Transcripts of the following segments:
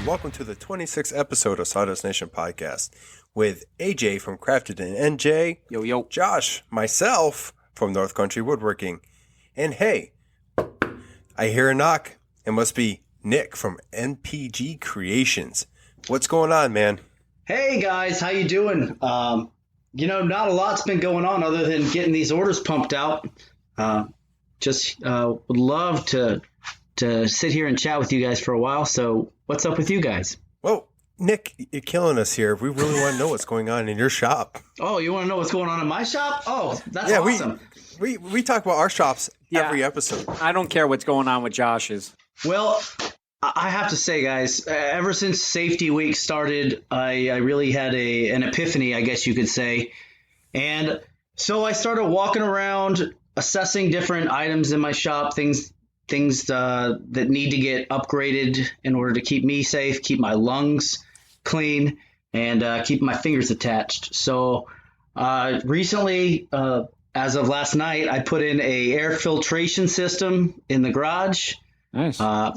and welcome to the 26th episode of Sawdust Nation Podcast with AJ from Crafted and NJ, Yo, Josh, myself from North Country Woodworking, and hey, I hear a knock. It must be Nick from NPG Creations. What's going on, man? Hey guys, how you doing? Not a lot's been going on other than getting these orders pumped out. Would love to sit here and chat with you guys for a while. So what's up with you guys? Well, Nick, you're killing us here. We really want to know what's going on in your shop. Oh, you want to know what's going on in my shop? Oh, that's awesome. We talk about our shops every episode. I don't care what's going on with Josh's. Well, I have to say, guys, ever since Safety Week started, I really had an epiphany, I guess you could say. And so I started walking around, assessing different items in my shop, things that need to get upgraded in order to keep me safe, keep my lungs clean, and keep my fingers attached. So recently, as of last night, I put in a air filtration system in the garage. Nice. I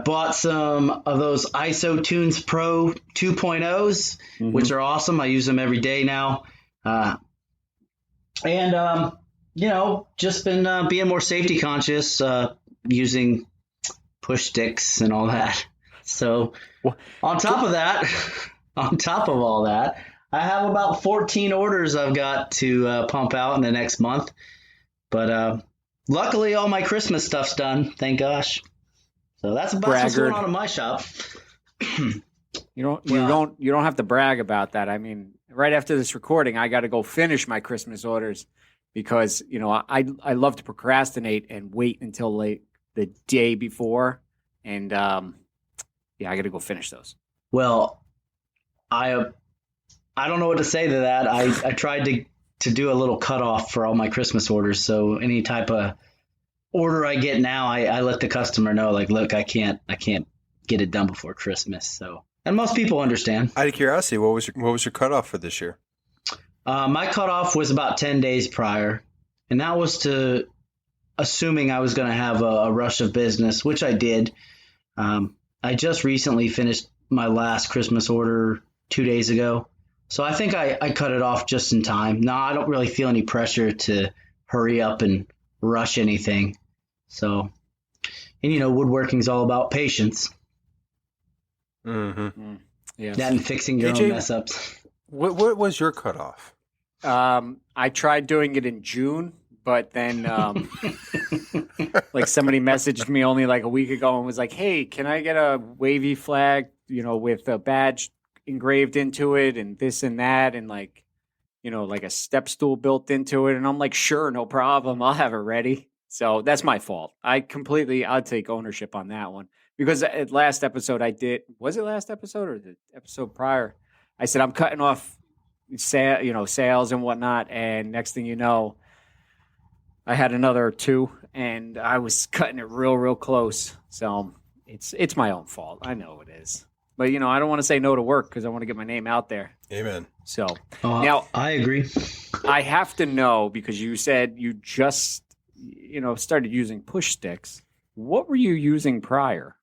bought some of those ISO Tunes Pro 2.0s, which are awesome. I use them every day now. Just been being more safety conscious, using push sticks and all that. So on top of all that, I have about 14 orders I've got to pump out in the next month. But luckily, all my Christmas stuff's done. Thank gosh. So that's about what's going on in my shop. You don't have to brag about that. I mean, right after this recording, I got to go finish my Christmas orders because I love to procrastinate and wait until the day before, and I got to go finish those. Well, I don't know what to say to that. I tried to do a little cutoff for all my Christmas orders, so any type of order I get now, I let the customer know, like, look, I can't get it done before Christmas. So, and most people understand. Out of curiosity, what was your cutoff for this year? My cutoff was about 10 days prior, and that was to assuming I was going to have a rush of business, which I did. I just recently finished my last Christmas order 2 days ago, so I think I cut it off just in time. No, I don't really feel any pressure to hurry up and rush anything. So, and woodworking's all about patience. Mm-hmm. Yes. That and fixing your AJ, own mess ups. What was your cutoff? I tried doing it in June, but then like somebody messaged me only like a week ago and was like, "Hey, can I get a wavy flag, with a badge engraved into it and this and that and like a step stool built into it?" And I'm like, "Sure, no problem. I'll have it ready." So that's my fault. I'll take ownership on that one because at last episode was it last episode or the episode prior? I said, I'm cutting off sales and whatnot. And next thing you know, I had another 2 and I was cutting it real, real close. So it's my own fault. I know it is. But, I don't want to say no to work because I want to get my name out there. Amen. So now I agree. I have to know because you said you just, started using push sticks. What were you using prior?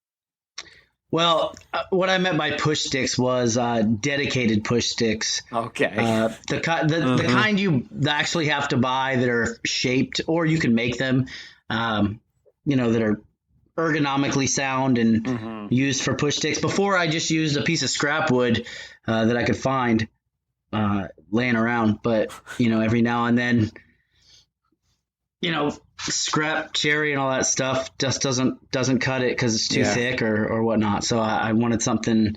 Well, what I meant by push sticks was dedicated push sticks. Okay. The kind you actually have to buy that are shaped, or you can make them, that are ergonomically sound and used for push sticks. Before, I just used a piece of scrap wood that I could find laying around. But, every now and then, scrap cherry and all that stuff just doesn't cut it because it's too thick or whatnot. So I wanted something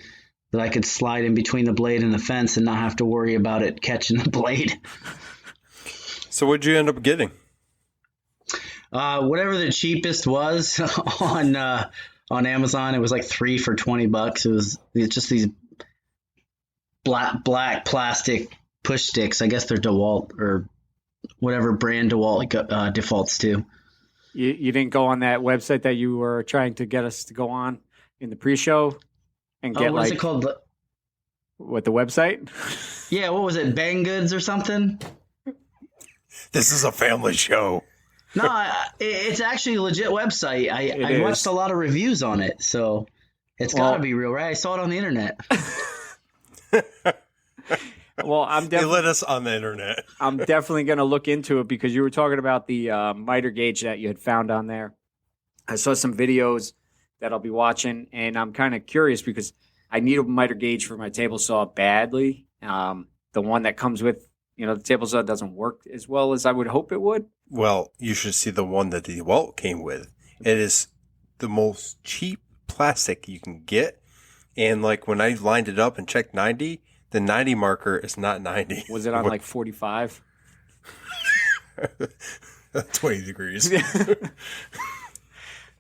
that I could slide in between the blade and the fence and not have to worry about it catching the blade. So what'd you end up getting? Whatever the cheapest was on Amazon. It was like 3 for $20. It was just these black plastic push sticks. I guess they're DeWalt or whatever brand DeWalt defaults to. You didn't go on that website that you were trying to get us to go on in the pre-show and get what is it called? What, the website? Yeah, what was it? Bang Goods or something? This is a family show. No, it's actually a legit website. I watched a lot of reviews on it, so It's got to be real, right? I saw it on the internet. Well, They let us on the internet. I'm definitely going to look into it because you were talking about the miter gauge that you had found on there. I saw some videos that I'll be watching, and I'm kind of curious because I need a miter gauge for my table saw badly. The one that comes with, the table saw doesn't work as well as I would hope it would. Well, you should see the one that the Walt came with. It is the most cheap plastic you can get. And like when I lined it up and checked 90, the 90 marker is not 90. Was it on like 45? 20 degrees.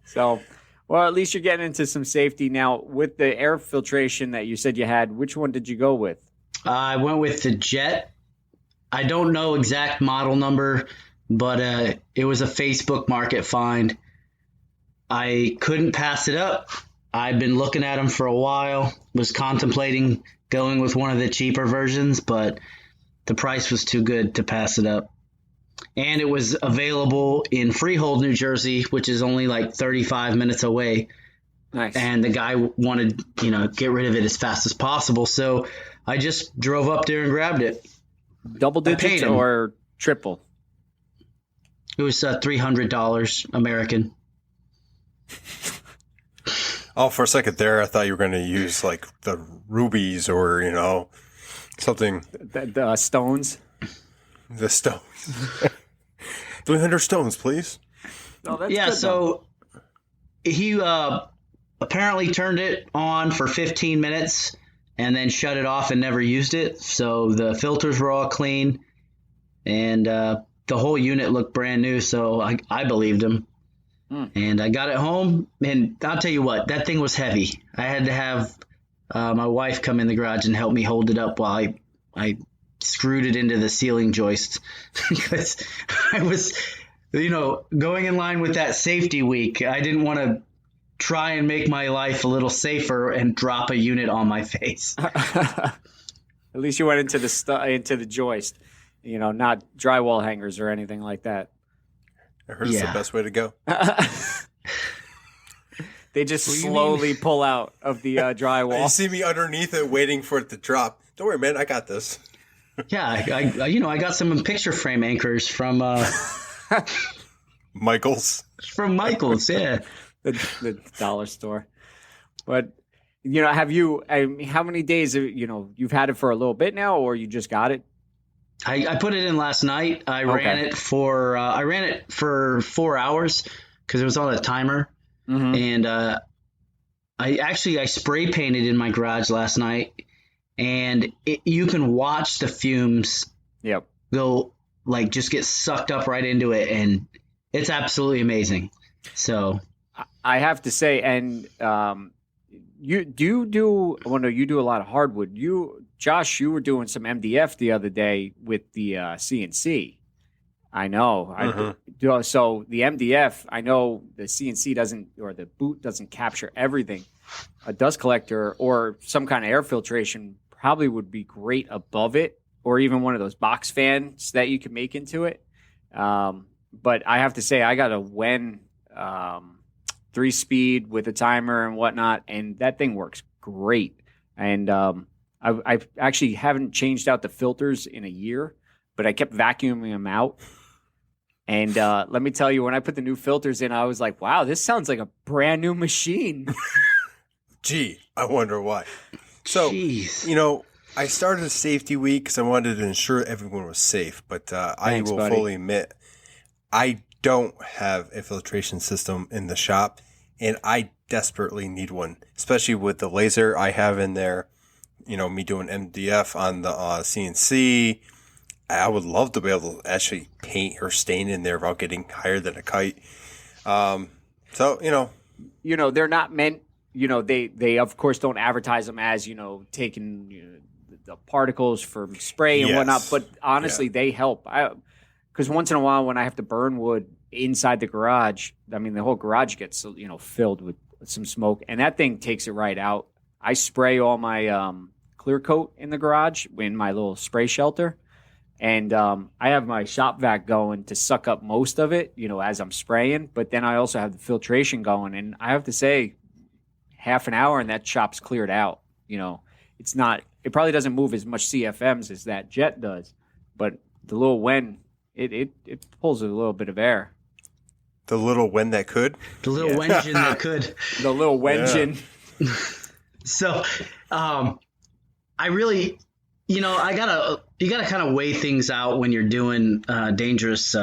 So, well, at least you're getting into some safety. Now, with the air filtration that you said you had, which one did you go with? I went with the Jet. I don't know exact model number, but it was a Facebook Market find. I couldn't pass it up. I've been looking at them for a while, was contemplating going with one of the cheaper versions, but the price was too good to pass it up. And it was available in Freehold, New Jersey, which is only like 35 minutes away. Nice. And the guy wanted, get rid of it as fast as possible. So I just drove up there and grabbed it. Double digits or triple? It was $300 American. Oh, for a second there, I thought you were going to use like the rubies or, something. The stones? The stones. 300 stones, please. Oh, that's yeah, good, so he apparently turned it on for 15 minutes and then shut it off and never used it. So the filters were all clean and the whole unit looked brand new. So I believed him. And I got it home, and I'll tell you what, that thing was heavy. I had to have my wife come in the garage and help me hold it up while I screwed it into the ceiling joist because I was, going in line with that safety week. I didn't want to try and make my life a little safer and drop a unit on my face. At least you went into the joist, not drywall hangers or anything like that. I heard it's the best way to go. They just slowly pull out of the drywall. You see me underneath it waiting for it to drop. Don't worry, man. I got this. Yeah, I got some picture frame anchors from Michael's. From Michael's, yeah. the dollar store. But, have you, how many days, you've had it for a little bit now or you just got it? I put it in last night. I ran it for 4 hours because it was on a timer. Mm-hmm. And I spray painted in my garage last night, and you can watch the fumes go just get sucked up right into it, and it's absolutely amazing. So I have to say, and you do a lot of hardwood. Josh, you were doing some MDF the other day with the CNC. I know. Mm-hmm. So the MDF, I know the CNC doesn't, or the boot doesn't capture everything. A dust collector or some kind of air filtration probably would be great above it, or even one of those box fans that you can make into it. But I have to say, I got a Wen 3-speed with a timer and whatnot, and that thing works great. And I actually haven't changed out the filters in a year, but I kept vacuuming them out. And let me tell you, when I put the new filters in, I was like, wow, this sounds like a brand new machine. Gee, I wonder why. So, Jeez. I started a safety week because I wanted to ensure everyone was safe. But I will fully admit, I don't have a filtration system in the shop, and I desperately need one, especially with the laser I have in there. Me doing MDF on the CNC. I would love to be able to actually paint or stain in there without getting higher than a kite. They're not meant, they of course don't advertise them as, taking the particles from spray and whatnot. But honestly, they help. Because once in a while when I have to burn wood inside the garage, the whole garage gets, filled with some smoke. And that thing takes it right out. I spray all my clear coat in the garage in my little spray shelter. And I have my shop vac going to suck up most of it, as I'm spraying. But then I also have the filtration going. And I have to say, half an hour and that shop's cleared out. It probably doesn't move as much CFMs as that jet does, but the little Wen, it pulls a little bit of air. The little Wen that could? The little Wengen that could. The little Wengen. Yeah. So, I really, you gotta kind of weigh things out when you're doing dangerous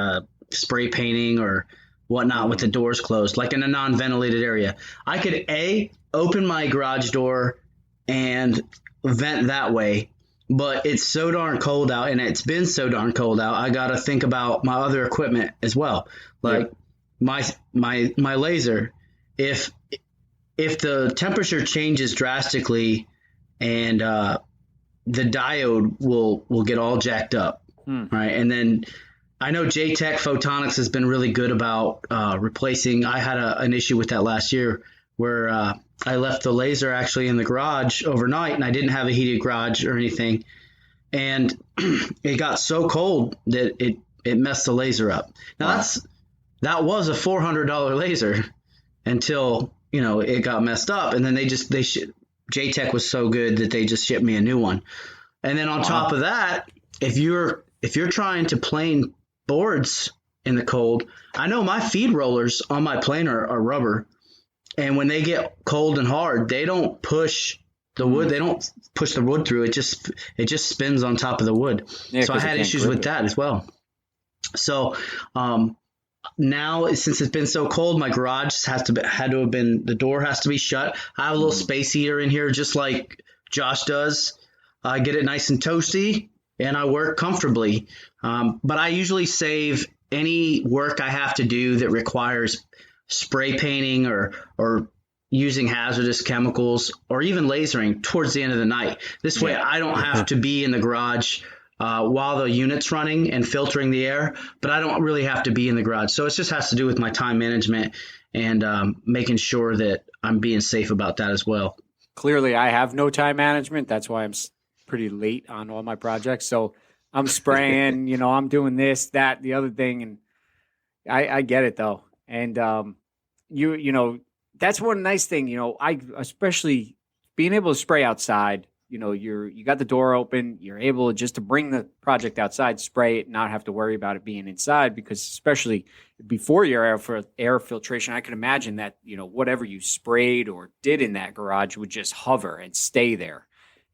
spray painting or whatnot with the doors closed, like in a non-ventilated area. I could open my garage door and vent that way, but it's so darn cold out, and it's been so darn cold out. I got to think about my other equipment as well, like my laser. If the temperature changes drastically, and the diode will get all jacked up, right? And then I know JTech Photonics has been really good about replacing. I had an issue with that last year where I left the laser actually in the garage overnight, and I didn't have a heated garage or anything. And it got so cold that it messed the laser up. Now that was a $400 laser until, it got messed up. And then JTech was so good that they just shipped me a new one. And then on top of that, if you're trying to plane boards in the cold, I know my feed rollers on my planer are rubber. And when they get cold and hard, they don't push the wood. They don't push the wood through. It just spins on top of the wood. Yeah, so I had issues with that as well. So now, since it's been so cold, my garage had to have been, the door has to be shut. I have a little space heater in here, just like Josh does. I get it nice and toasty, and I work comfortably. But I usually save any work I have to do that requires spray painting or using hazardous chemicals or even lasering towards the end of the night. This way I don't have to be in the garage while the unit's running and filtering the air, but I don't really have to be in the garage. So it just has to do with my time management and making sure that I'm being safe about that as well. Clearly, I have no time management. That's why I'm pretty late on all my projects. So I'm spraying, I'm doing this, that, the other thing. And I get it, though. And that's one nice thing, I especially being able to spray outside, you got the door open, you're able just to bring the project outside, spray it, not have to worry about it being inside, because especially before your air filtration, I can imagine that, whatever you sprayed or did in that garage would just hover and stay there.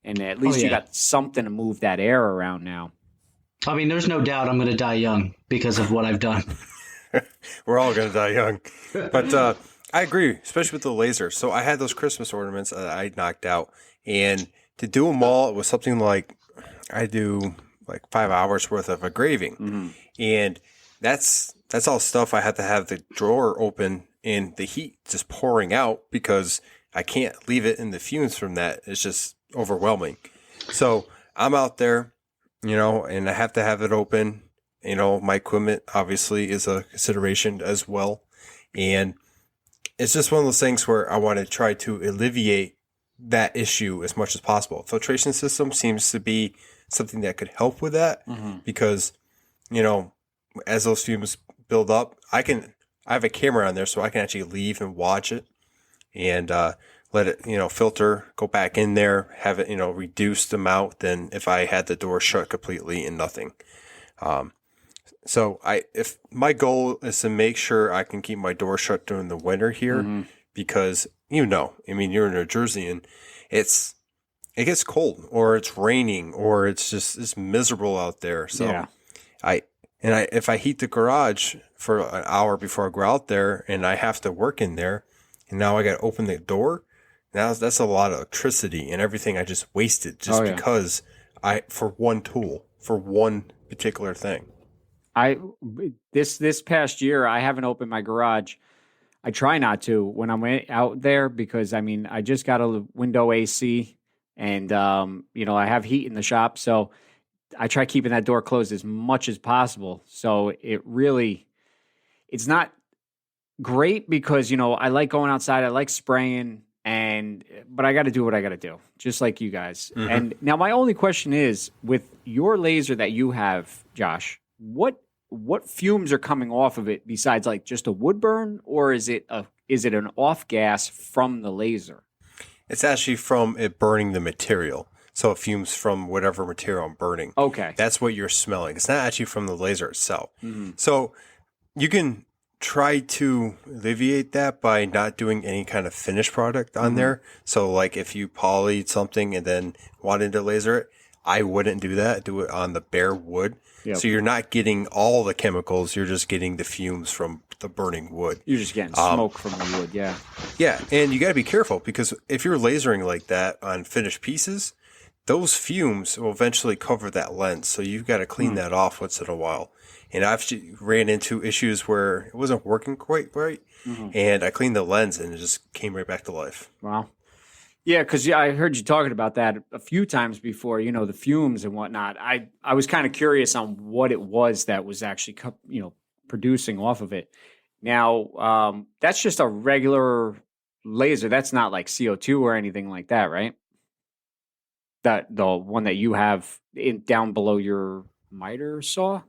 And at least you got something to move that air around now. I mean, there's no doubt I'm going to die young because of what I've done. We're all going to die young. But I agree, especially with the laser. So I had those Christmas ornaments that I knocked out. And to do them all, it was something like I do like 5 hours worth of engraving. Mm-hmm. And that's all stuff I had to have the drawer open and the heat just pouring out because I can't leave it in the fumes from that. It's just overwhelming. So I'm out there, and I have to have it open. My equipment obviously is a consideration as well. And it's just one of those things where I want to try to alleviate that issue as much as possible. Filtration system seems to be something that could help with that because, as those fumes build up, I have a camera on there so I can actually leave and watch it and let it, filter, go back in there, have it, reduced amount than if I had the door shut completely and nothing. So if my goal is to make sure I can keep my door shut during the winter here, because you're in New Jersey and it gets cold or it's raining or it's miserable out there. So if I heat the garage for an hour before I go out there and I have to work in there and now I got to open the door, now that's a lot of electricity and everything I just wasted because for one tool, for one particular thing. This past year, I haven't opened my garage. I try not to when I'm out there because, I just got a window AC and, I have heat in the shop. So I try keeping that door closed as much as possible. So it's not great because, I like going outside. I like spraying but I got to do what I got to do, just like you guys. Mm-hmm. And now my only question is with your laser that you have, Josh, what fumes are coming off of it besides like just a wood burn, or is it an off gas from the laser? It's actually from it burning the material. So it fumes from whatever material I'm burning. Okay. That's what you're smelling. It's not actually from the laser itself. Mm-hmm. So you can try to alleviate that by not doing any kind of finished product on there. So like if you polyed something and then wanted to laser it, I wouldn't do that. Do it on the bare wood. Yep. So you're not getting all the chemicals. You're just getting the fumes from the burning wood. You're just getting smoke from the wood, yeah. Yeah, and you got to be careful because if you're lasering like that on finished pieces, those fumes will eventually cover that lens. So you've got to clean that off once in a while. And I've ran into issues where it wasn't working quite right, and I cleaned the lens and it just came right back to life. Wow. Yeah, because I heard you talking about that a few times before, the fumes and whatnot. I was kind of curious on what it was that was actually, producing off of it. Now, that's just a regular laser. That's not like CO2 or anything like that, right? The one that you have down below your miter saw?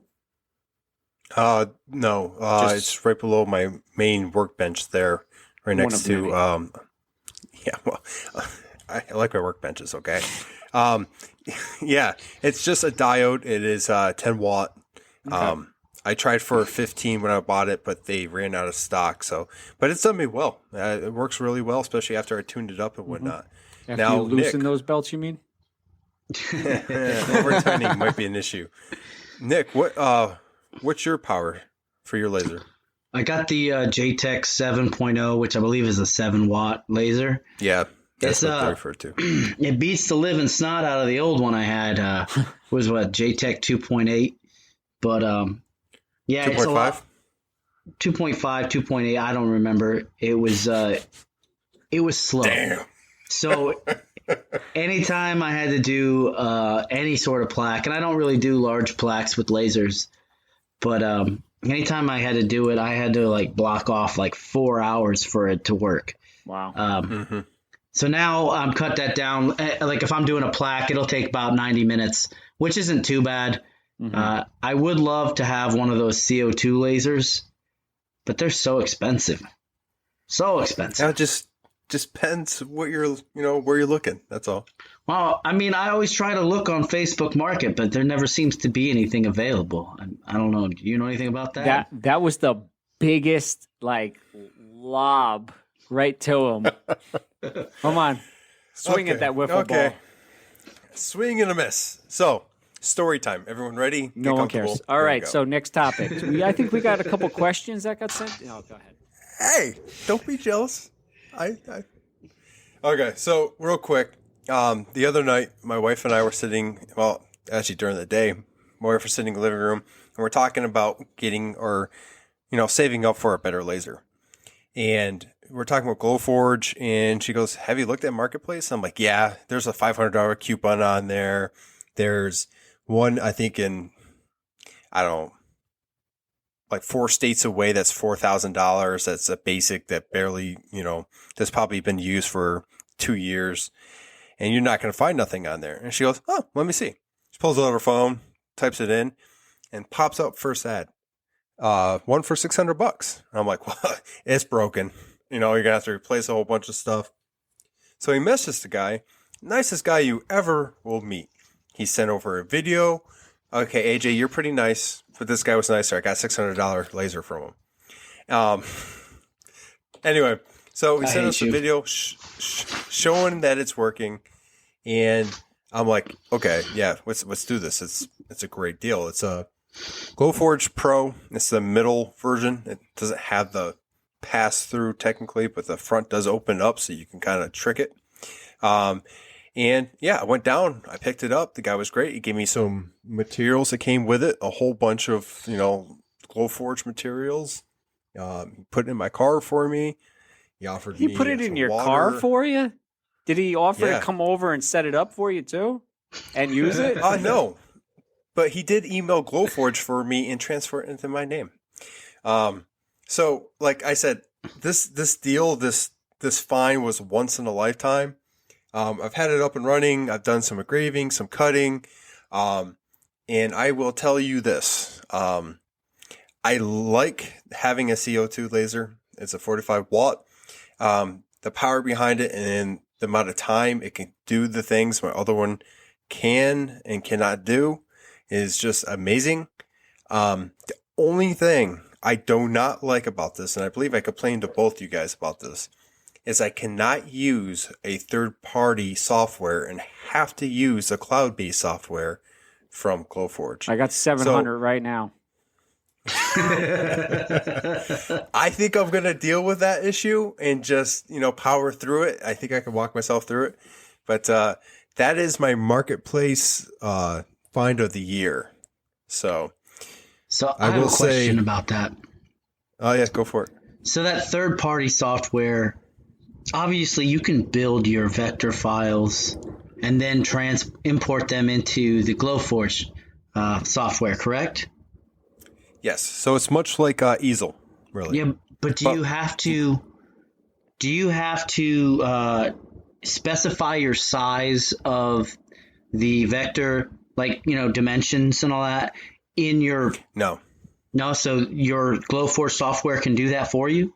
No, it's right below my main workbench there, right next to, yeah, well, I like my workbenches. Okay. Yeah, it's just a diode. It is 10 watt. Okay. I tried for 15 when I bought it, but they ran out of stock. So, but it's done me well. It works really well, especially after I tuned it up and whatnot. After you loosen those belts, you mean? Over tightening might be an issue. Nick, what's your power for your laser? I got the JTech 7.0, which I believe is a 7-watt laser. Yeah, that's what they refer to. It beats the living snot out of the old one I had. Was what, JTech 2.8? But yeah, 2.5? 2.5, 2.8. I don't remember. It was slow. Damn. So anytime I had to do any sort of plaque, and I don't really do large plaques with lasers, but anytime I had to do it, I had to like block off like 4 hours for it to work. Wow. So now I'm cut that down. Like if I'm doing a plaque, it'll take about 90 minutes, which isn't too bad. I would love to have one of those CO2 lasers, but they're so expensive. So expensive. Now it just depends what you're, where you're looking. That's all. Well, I mean, I always try to look on Facebook Market, but there never seems to be anything available. I don't know. Do you know anything about that? That was the biggest lob right to him. Come on, swing at that wiffle ball. Swing and a miss. So. Story time. Everyone ready? No one cares. All right. So next topic. I think we got a couple questions that got sent. Oh, go ahead. Hey, don't be jealous. Okay. So real quick, the other night, my wife and I were sitting. Well, actually during the day, my wife was sitting in the living room, and we're talking about getting or, saving up for a better laser. And we're talking about Glowforge, and she goes, "Have you looked at Marketplace?" I'm like, "Yeah, there's a $500 coupon on there. There's one, I think I don't know, like 4 states away, that's $4,000. That's a basic that barely, that's probably been used for 2 years. And you're not going to find nothing on there." And she goes, "Oh, let me see." She pulls out her phone, types it in, and pops up first ad. One for $600. And I'm like, "Well, it's broken. You're going to have to replace a whole bunch of stuff." So he messages the guy, nicest guy you ever will meet. He sent over a video. "Okay, AJ, you're pretty nice, but this guy was nicer. I got $600 laser from him." Anyway, so he sent us a video showing that it's working, and I'm like, "Okay, yeah, let's do this. It's a great deal. It's a Glowforge Pro. It's the middle version. It doesn't have the pass through technically, but the front does open up, so you can kind of trick it." And yeah, I went down, I picked it up. The guy was great. He gave me some materials that came with it, a whole bunch of, Glowforge materials. He put it in my car for me. He offered me He put it in your water. car for you? Did he offer to come over and set it up for you too? And use it? No. But he did email Glowforge for me and transfer it into my name. So like I said, this deal, this find was once in a lifetime. I've had it up and running. I've done some engraving, some cutting. And I will tell you this. I like having a CO2 laser. It's a 45 watt. The power behind it and the amount of time it can do the things my other one can and cannot do is just amazing. The only thing I do not like about this, and I believe I complained to both you guys about this, is I cannot use a third-party software and have to use a cloud-based software from Glowforge. I got 700 right now. I think I'm going to deal with that issue and just, power through it. I think I can walk myself through it. But that is my marketplace find of the year. So I have a question about that. Oh, yeah, go for it. So that third-party software, obviously you can build your vector files and then import them into the Glowforge software, correct? Yes. So it's much like easel, really. Yeah, but do you have to specify your size of the vector, like, dimensions and all that in your... No, so your Glowforge software can do that for you?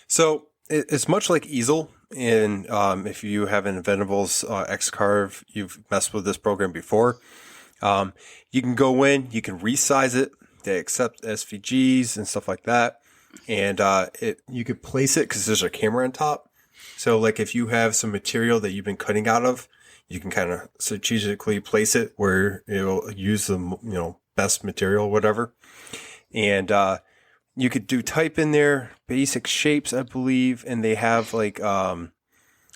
So it's much like easel. And if you have an Inventables Xcarve, you've messed with this program before. You can go in, you can resize it. They accept SVGs and stuff like that. And you could place it because there's a camera on top. So like if you have some material that you've been cutting out of, you can kind of strategically place it where it'll use the best material, whatever. And you could do type in there, basic shapes, I believe, and they have like an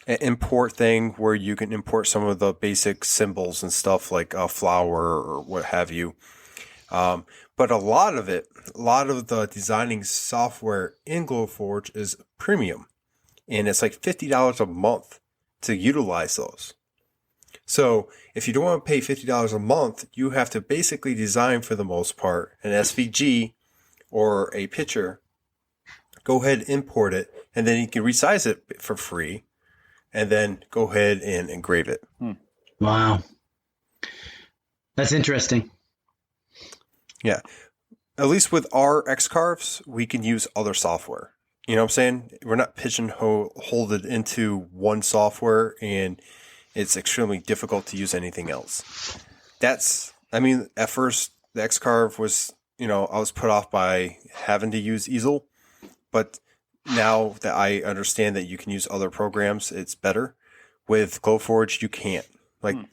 import thing where you can import some of the basic symbols and stuff like a flower or what have you. But a lot of the designing software in Glowforge is premium, and it's like $50 a month to utilize those. So if you don't want to pay $50 a month, you have to basically design, for the most part, an SVG or a picture, go ahead and import it, and then you can resize it for free, and then go ahead and engrave it. Wow. That's interesting. Yeah. At least with our Xcarves, we can use other software. You know what I'm saying? We're not pigeonholed into one software, and it's extremely difficult to use anything else. At first, the Xcarve was, I was put off by having to use easel, but now that I understand that you can use other programs, it's better. With Glowforge, you can't.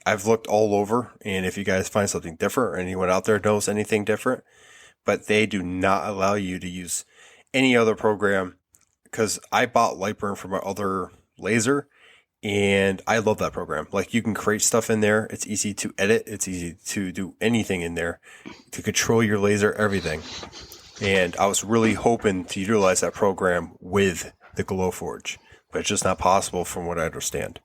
I've looked all over, and if you guys find something different or anyone out there knows anything different, but they do not allow you to use any other program, because I bought Lightburn for my other laser, and I love that program. Like, you can create stuff in there. It's easy to edit. It's easy to do anything in there, to control your laser, everything. And I was really hoping to utilize that program with the Glowforge, but it's just not possible from what I understand.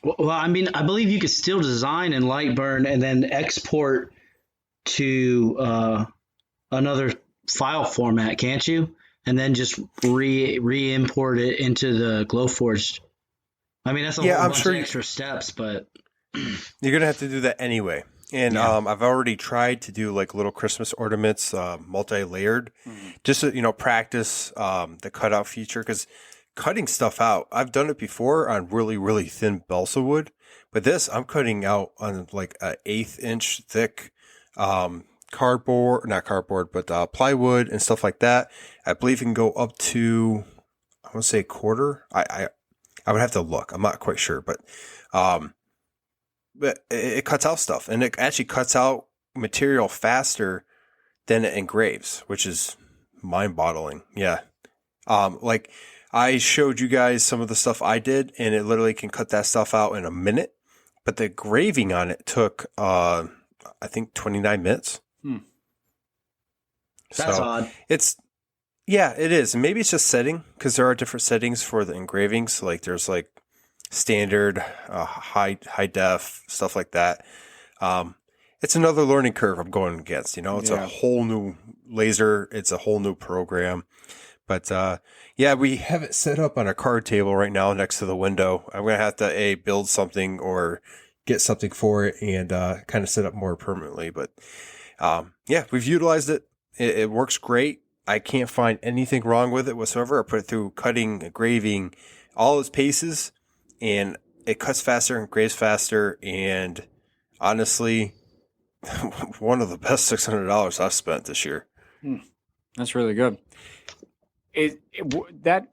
Well, I believe you could still design in Lightburn and then export to another file format, can't you? And then just re-import it into the Glowforge. That's a whole bunch of extra steps, but you're gonna have to do that anyway. And I've already tried to do like little Christmas ornaments, multi-layered, just to, practice the cutout feature, because cutting stuff out, I've done it before on really, really thin balsa wood, but this I'm cutting out on like an 1/8 inch thick plywood and stuff like that. I believe it can go up to, I want to say a quarter. I would have to look. I'm not quite sure, but it cuts out stuff, and it actually cuts out material faster than it engraves, which is mind-boggling. Yeah. Like I showed you guys some of the stuff I did, and it literally can cut that stuff out in a minute, but the engraving on it took, I think 29 minutes. That's odd. Yeah, it is. And maybe it's just setting, because there are different settings for the engravings. Like there's like standard, high def, stuff like that. It's another learning curve I'm going against. It's a whole new laser. It's a whole new program. But we have it set up on a card table right now next to the window. I'm going to have to build something or get something for it and kind of set up more permanently. But we've utilized it. It works great. I can't find anything wrong with it whatsoever. I put it through cutting, engraving, all its paces, and it cuts faster and engraves faster. And honestly, one of the best $600 I've spent this year. That's really good. That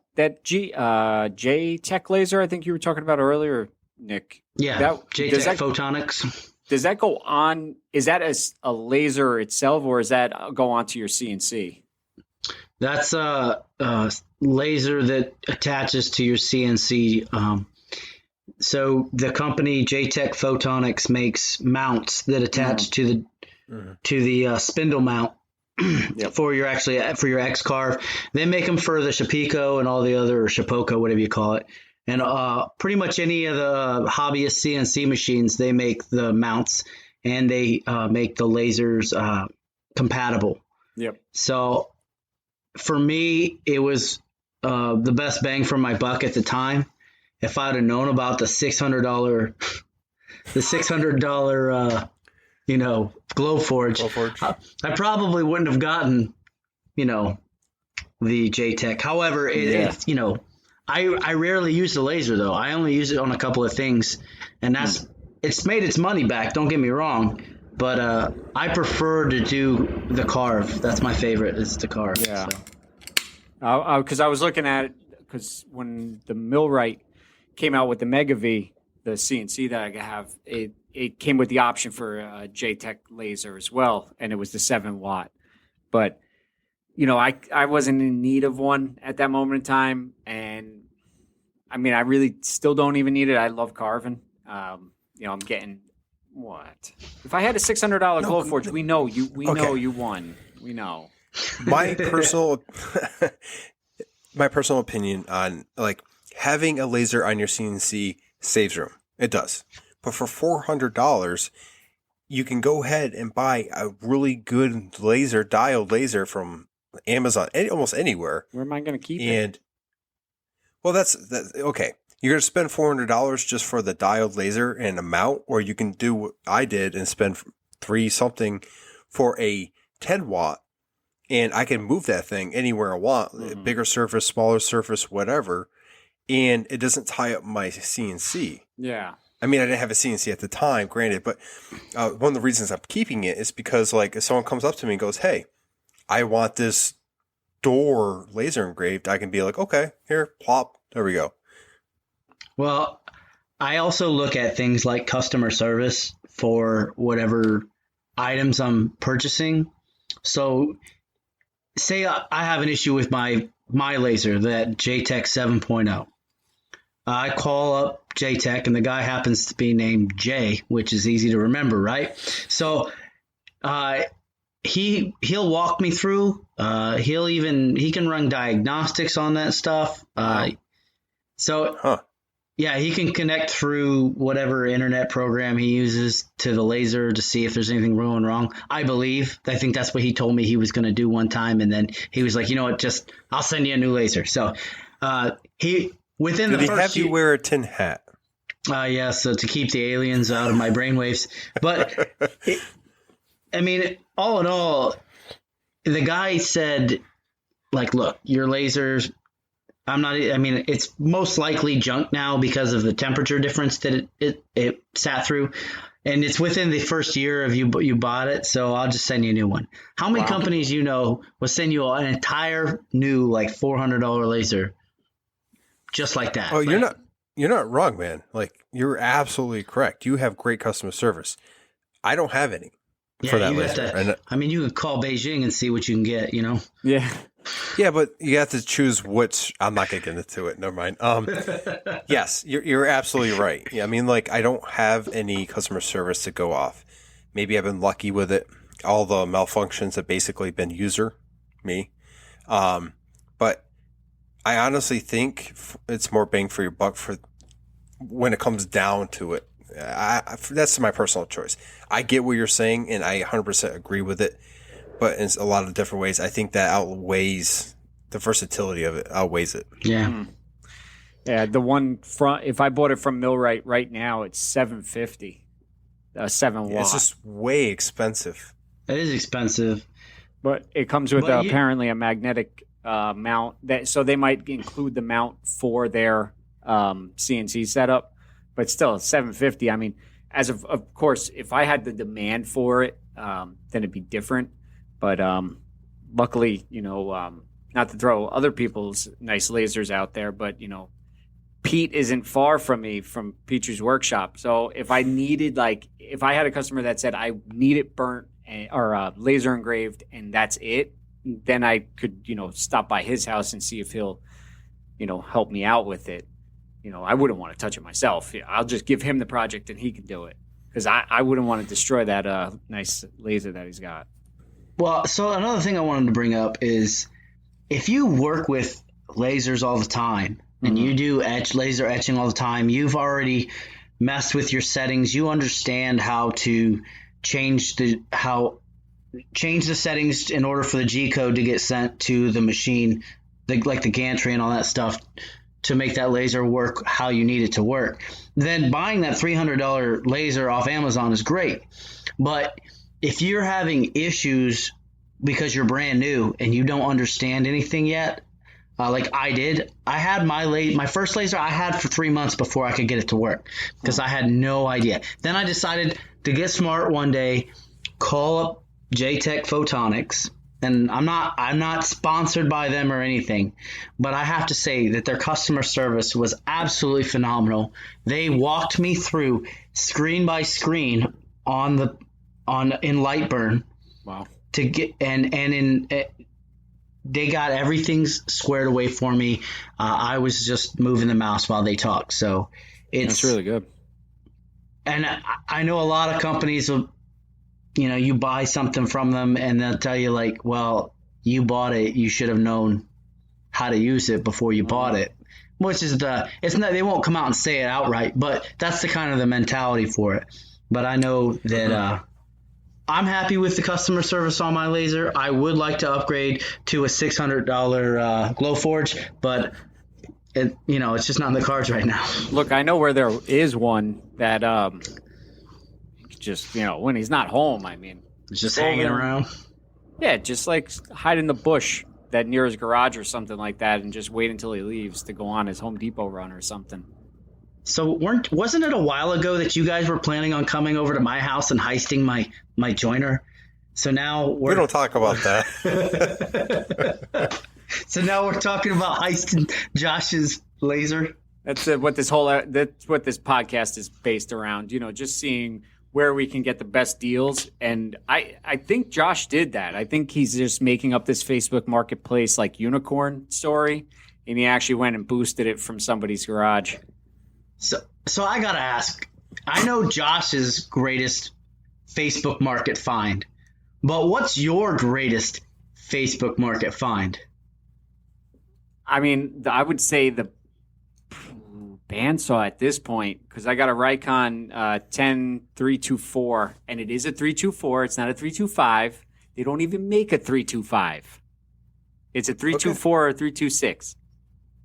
JTech laser I think you were talking about earlier, Nick. Yeah, JTech Photonics. Does that go on? Is that a laser itself, or does that go onto your CNC? That's a laser that attaches to your CNC. So the company JTech Photonics makes mounts that attach to the spindle mount for your X carve. They make them for the Shapico and all the other, or Shapoka, whatever you call it. And pretty much any of the hobbyist CNC machines, they make the mounts and they make the lasers compatible. Yep. So for me, it was the best bang for my buck at the time. If I'd have known about the $600, Glowforge, I probably wouldn't have gotten, the JTech. However, it's I rarely use the laser though. I only use it on a couple of things, and it's made its money back. Don't get me wrong, but I prefer to do the carve. That's my favorite. Is to carve. Yeah. Because I was looking at it because when the MillRight came out with the Mega V, the CNC that I have, it came with the option for a JTech laser as well, and it was the 7-watt. But I wasn't in need of one at that moment in time, and I mean, I really still don't even need it. I love carving. I'm getting what? If I had a $600 Glowforge, we know you won. We know. My personal opinion on having a laser on your CNC saves room. It does. But for $400, you can go ahead and buy a really good diode laser from Amazon, almost anywhere. Where am I going to keep it? And well, that's okay. You're going to spend $400 just for the diode laser and a mount, or you can do what I did and spend $3 something for a 10-watt, and I can move that thing anywhere I want, bigger surface, smaller surface, whatever, and it doesn't tie up my CNC. Yeah. I mean, I didn't have a CNC at the time, granted, but one of the reasons I'm keeping it is because, if someone comes up to me and goes, "Hey, I want this door laser engraved," I can be like, "Okay, here, plop, there we go." Well, I also look at things like customer service for whatever items I'm purchasing. So say I have an issue with my laser, that JTech 7.0. I call up JTech, and the guy happens to be named Jay, which is easy to remember, right? So he'll walk me through. He can run diagnostics on that stuff. Yeah, he can connect through whatever internet program he uses to the laser to see if there's anything going wrong. I think that's what he told me he was going to do one time, and then he was like, "You know what? Just I'll send you a new laser." So Did he have you wear a tin hat? Yeah, so to keep the aliens out of my brainwaves. But all in all, the guy said, look, your lasers. It's most likely junk now because of the temperature difference that it sat through. And it's within the first year of you bought it, so I'll just send you a new one. How many companies will send you an entire new $400 laser just like that? Oh, you're not wrong, man. You're absolutely correct. You have great customer service. I don't have any for that laser. You could call Beijing and see what you can get, Yeah. Yeah, but you have to choose which. I'm not going to get into it. Never mind. Yes, you're absolutely right. Yeah, I don't have any customer service to go off. Maybe I've been lucky with it. All the malfunctions have basically been me. But I honestly think it's more bang for your buck for when it comes down to it. That's my personal choice. I get what you're saying, and I 100% agree with it. But in a lot of different ways, I think that outweighs the versatility of it. Outweighs it. Yeah. Mm-hmm. Yeah. The one front, if I bought it from MillRight right now, it's $750. 7-watt. It's just way expensive. It is expensive, but it comes with apparently a magnetic mount. So they might include the mount for their CNC setup, but still $750. I mean, of course, if I had the demand for it, then it'd be different. But luckily, not to throw other people's nice lasers out there, but Pete isn't far from me from Ptree's workshop. So if I needed, if I had a customer that said I need it burnt or laser engraved and that's it, then I could, stop by his house and see if he'll, help me out with it. I wouldn't want to touch it myself. I'll just give him the project and he can do it, because I wouldn't want to destroy that nice laser that he's got. Well, so another thing I wanted to bring up is if you work with lasers all the time and you do laser etching all the time, you've already messed with your settings. You understand how to change the settings in order for the G code to get sent to the machine, like the gantry and all that stuff, to make that laser work how you need it to work. Then buying that $300 laser off Amazon is great. But if you're having issues because you're brand new and you don't understand anything yet, like I did, I had my first laser I had for 3 months before I could get it to work because I had no idea. Then I decided to get smart one day, call up JTech Photonics, and I'm not sponsored by them or anything, but I have to say that their customer service was absolutely phenomenal. They walked me through screen by screen in Lightburn. Wow. To get they got everything squared away for me. I was just moving the mouse while they talked, so that's really good. And I know a lot of companies will, you buy something from them and they'll tell you like, well, you bought it, you should have known how to use it before you bought it. Which is they won't come out and say it outright, but that's the kind of the mentality for it. But I know that I'm happy with the customer service on my laser. I would like to upgrade to a $600 Glowforge, but it's just not in the cards right now. Look, I know where there is one that just when he's not home, It's just hanging around. Yeah, just like hide in the bush that near his garage or something like that, and just wait until he leaves to go on his Home Depot run or something. So wasn't it a while ago that you guys were planning on coming over to my house and heisting my joiner? So now we don't talk about that. So now we're talking about heisting Josh's laser. That's what this podcast is based around. Just seeing where we can get the best deals. And I think Josh did that. I think he's just making up this Facebook Marketplace like unicorn story, and he actually went and boosted it from somebody's garage. So I gotta ask. I know Josh's greatest Facebook Market find, but what's your greatest Facebook Market find? I would say the bandsaw at this point, because I got a Rikon 10324, and it is a 324. It's not a 325. They don't even make a 325. It's a 324 or 326,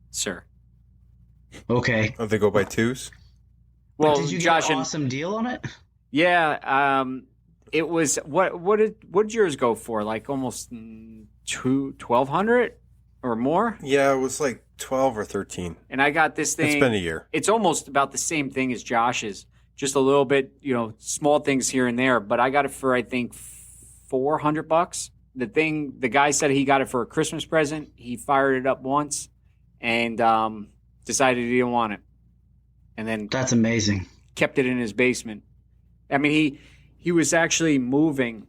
sir. Okay. Oh, they go by twos? Well, did you get an awesome deal on it? Yeah. It was what did yours go for? Like almost $1,200 or more? Yeah, it was like 12 or 13. And I got this thing. It's been a year. It's almost about the same thing as Josh's, just a little bit, small things here and there. But I got it for I think $400. The guy said he got it for a Christmas present. He fired it up once, and decided he didn't want it, and then that's amazing. Kept it in his basement. He was actually moving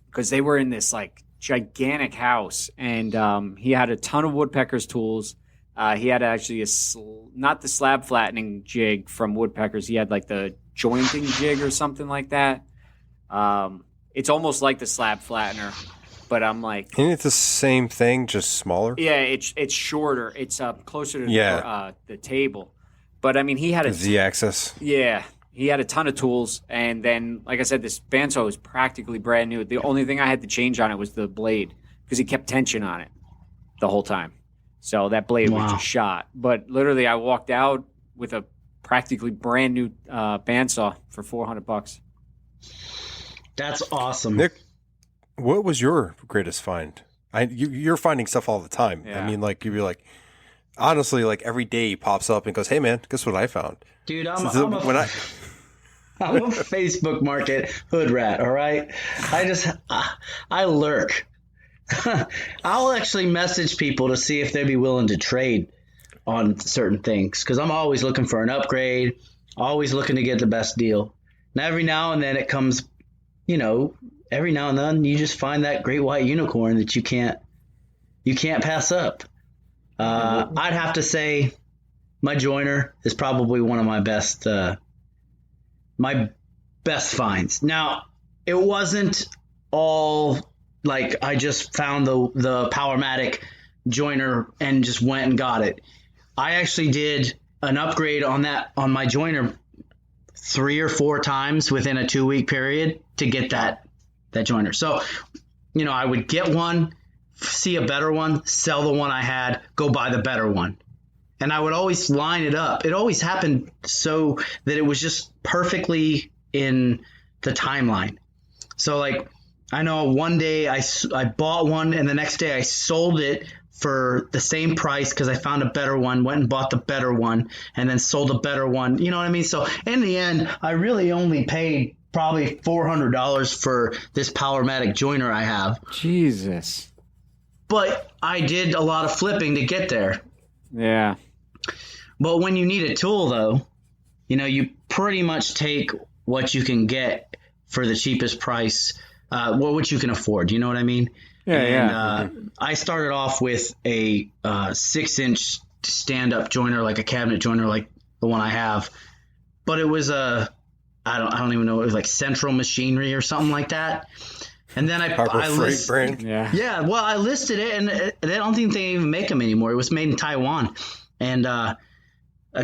because they were in this like gigantic house, and he had a ton of woodpeckers tools. He had actually not the slab flattening jig from woodpeckers. He had like the jointing jig or something like that. It's almost like the slab flattener, but I'm like, isn't it the same thing, just smaller? Yeah, it's shorter. It's closer to the table. But he had a Z-axis. Yeah, he had a ton of tools, and then, like I said, this bandsaw was practically brand new. The only thing I had to change on it was the blade, because he kept tension on it the whole time. So that blade was just shot. But literally, I walked out with a practically brand new bandsaw for $400. That's awesome, Nick. What was your greatest find? You're finding stuff all the time. Yeah. You'd be like, honestly, like every day he pops up and goes, "Hey man, guess what I found?" Dude, I'm a Facebook market hood rat. All right, I lurk. I'll actually message people to see if they'd be willing to trade on certain things because I'm always looking for an upgrade, always looking to get the best deal. And every now and then it comes, every now and then you just find that great white unicorn that you can't pass up. I'd have to say my joiner is probably one of my best finds. Now, it wasn't all like I just found the Powermatic joiner and just went and got it. I actually did an upgrade on my joiner 3 or 4 times within a 2-week period to get that joiner. So, I would get one, see a better one, sell the one I had, go buy the better one. And I would always line it up. It always happened so that it was just perfectly in the timeline. So like, I know one day I bought one and the next day I sold it for the same price because I found a better one, went and bought the better one, and then sold a better one. You know what I mean? So in the end, I really only paid probably $400 for this Powermatic joiner I have. Jesus. But I did a lot of flipping to get there. Yeah. But when you need a tool, though, you pretty much take what you can get for the cheapest price, what you can afford. You know what I mean? Yeah, I started off with a 6-inch stand-up joiner, like a cabinet joiner, like the one I have. But it was I don't even know, it was like Central Machinery or something like that. And then I listed, brand. Yeah. Well, I listed it, and I don't think they even make them anymore. It was made in Taiwan, and a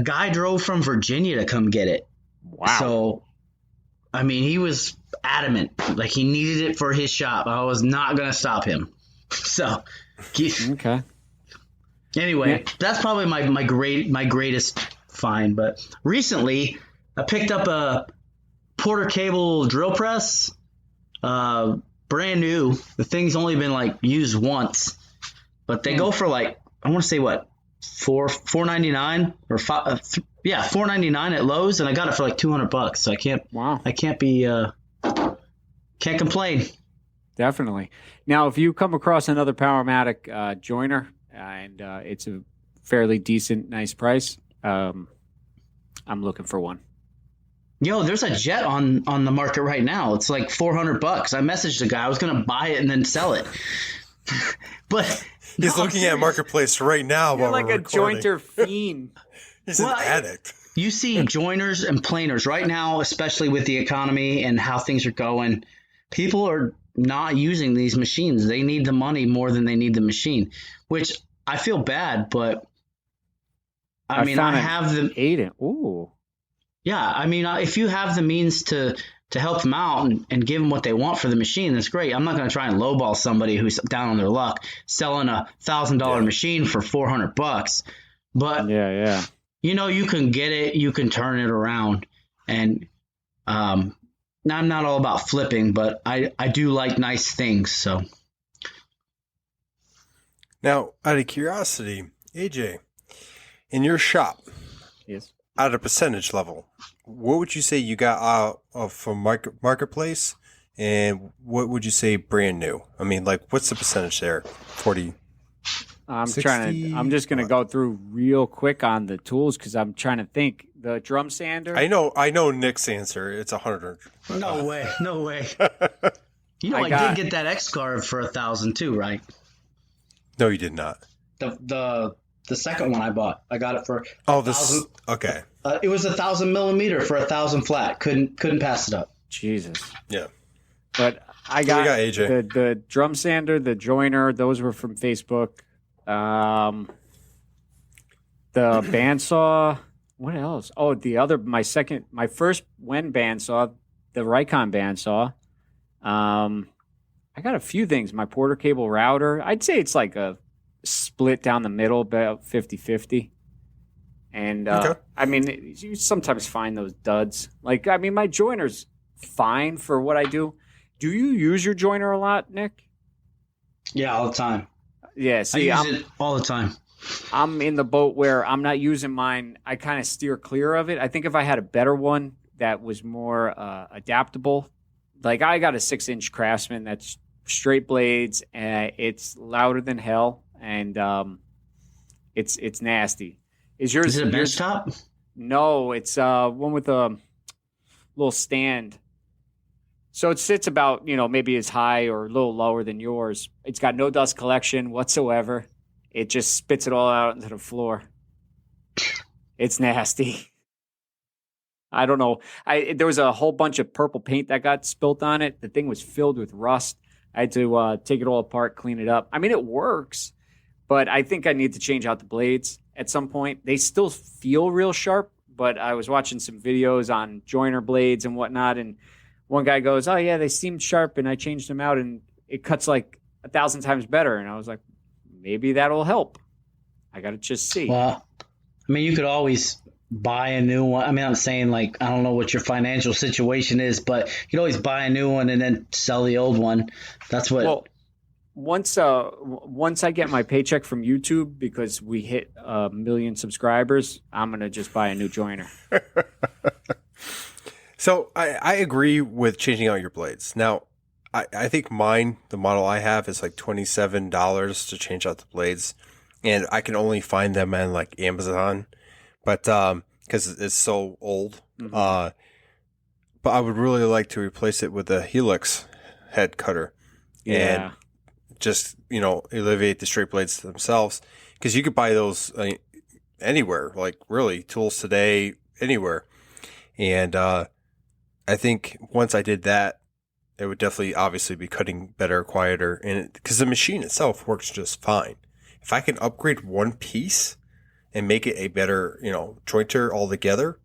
guy drove from Virginia to come get it. Wow. So, I mean, he was adamant, like he needed it for his shop. I was not going to stop him. So, okay. Anyway, that's probably my greatest find. But recently, I picked up a Porter cable drill press. Brand new. The thing's only been like used once, but they go for like, I want to say what, $4.99 or $4.99 at Lowe's, and I got it for like $200. So I can't complain. Definitely. Now, if you come across another Powermatic joiner and it's a fairly decent, nice price, I'm looking for one. Yo, there's a jet on the market right now. It's like $400. I messaged the guy. I was going to buy it and then sell it. But he's looking at Marketplace right now. You're while like we're a recording. jointer fiend. He's an addict. You see joiners and planers right now, especially with the economy and how things are going. People are not using these machines. They need the money more than they need the machine, which I feel bad, but I have the Aiden. Ooh. Yeah, I mean, if you have the means to help them out and give them what they want for the machine, that's great. I'm not going to try and lowball somebody who's down on their luck selling a $1,000 machine for $400. But you can get it, you can turn it around, and I'm not all about flipping, but I do like nice things. So now, out of curiosity, AJ, in your shop, yes, at a percentage level, what would you say you got out of from Marketplace, and what would you say brand new? I mean, like, what's the percentage there? 40. I'm 60? I'm just going to go through real quick on the tools because I'm trying to think. The drum sander. I know Nick's answer. It's 100. No way. I did get that X-Carve for $1,000 too, right? No, you did not. The second one I bought, I got it for this. Okay. It was 1,000 millimeter for 1,000 flat. Couldn't pass it up. Jesus. Yeah. But I got AJ? the drum sander, the joiner. Those were from Facebook. The bandsaw. What else? Oh, my first Wen bandsaw, the Rikon bandsaw. I got a few things. My Porter cable router. I'd say it's like a split down the middle, about 50-50. And I mean, you sometimes find those duds. Like, I mean, my joiner's fine for what I do. Do you use your joiner a lot, Nick? Yeah, all the time. Yeah, see, I use it all the time. I'm in the boat where I'm not using mine. I kind of steer clear of it. I think if I had a better one that was more adaptable, like I got a 6-inch Craftsman that's straight blades, and it's louder than hell, and it's nasty. Is yours? Is it a bench top? No, it's one with a little stand. So it sits about, maybe as high or a little lower than yours. It's got no dust collection whatsoever. It just spits it all out into the floor. It's nasty. I don't know. There was a whole bunch of purple paint that got spilt on it. The thing was filled with rust. I had to take it all apart, clean it up. I mean, it works, but I think I need to change out the blades at some point. They still feel real sharp, but I was watching some videos on joiner blades and whatnot, and one guy goes, "Oh yeah, they seemed sharp, and I changed them out, and it cuts like 1,000 times better." And I was like, maybe that'll help. I got to just see. Well, I mean, you could always buy a new one. I mean, I'm saying, like, I don't know what your financial situation is, but you could always buy a new one and then sell the old one. That's what. Well, once I get my paycheck from YouTube, because we hit 1 million subscribers, I'm gonna just buy a new joiner. So I agree with changing out your blades. Now, I think mine, the model I have, is like $27 to change out the blades, and I can only find them on like Amazon, but because it's so old. Mm-hmm. But I would really like to replace it with a Helix head cutter, and just alleviate the straight blades themselves, because you could buy those anywhere, like really Tools Today, anywhere, and I think once I did that, it would definitely obviously be cutting better, quieter, and because the machine itself works just fine. If I can upgrade one piece and make it a better, jointer altogether,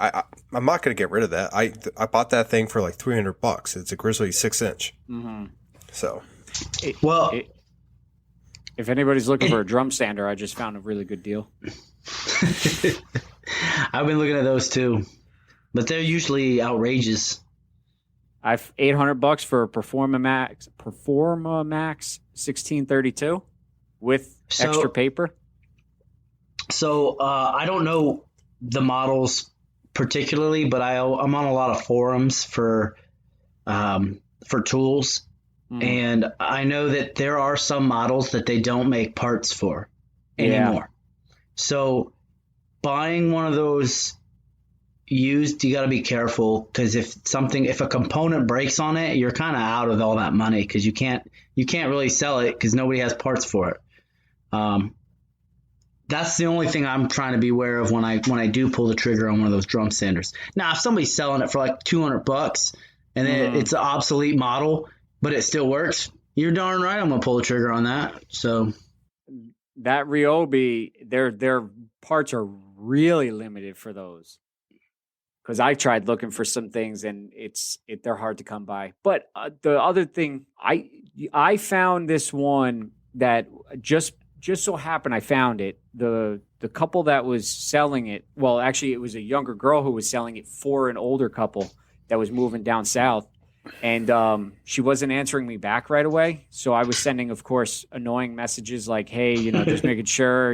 I'm not going to get rid of that. I bought that thing for like $300. It's a Grizzly 6-inch. Mm-hmm. So, if anybody's looking for a drum sander, I just found a really good deal. I've been looking at those too, but they're usually outrageous. I've $800 for a Performa Max 1632 with extra paper. So I don't know the models particularly, but I'm on a lot of forums for tools, and I know that there are some models that they don't make parts for anymore. Yeah. So buying one of those used, you got to be careful, because if a component breaks on it, you're kind of out of all that money, because you can't really sell it because nobody has parts for it. That's the only thing I'm trying to be aware of when I do pull the trigger on one of those drum sanders. Now, if somebody's selling it for like $200 and it's an obsolete model, but it still works, you're darn right I'm gonna pull the trigger on that. So that Ryobi, their parts are really limited for those. Because I tried looking for some things, and they're hard to come by. But the other thing, I found this one that just so happened I found it. The couple that was selling it, well, actually it was a younger girl who was selling it for an older couple that was moving down south, and she wasn't answering me back right away. So I was sending, of course, annoying messages like, "Hey, just making sure,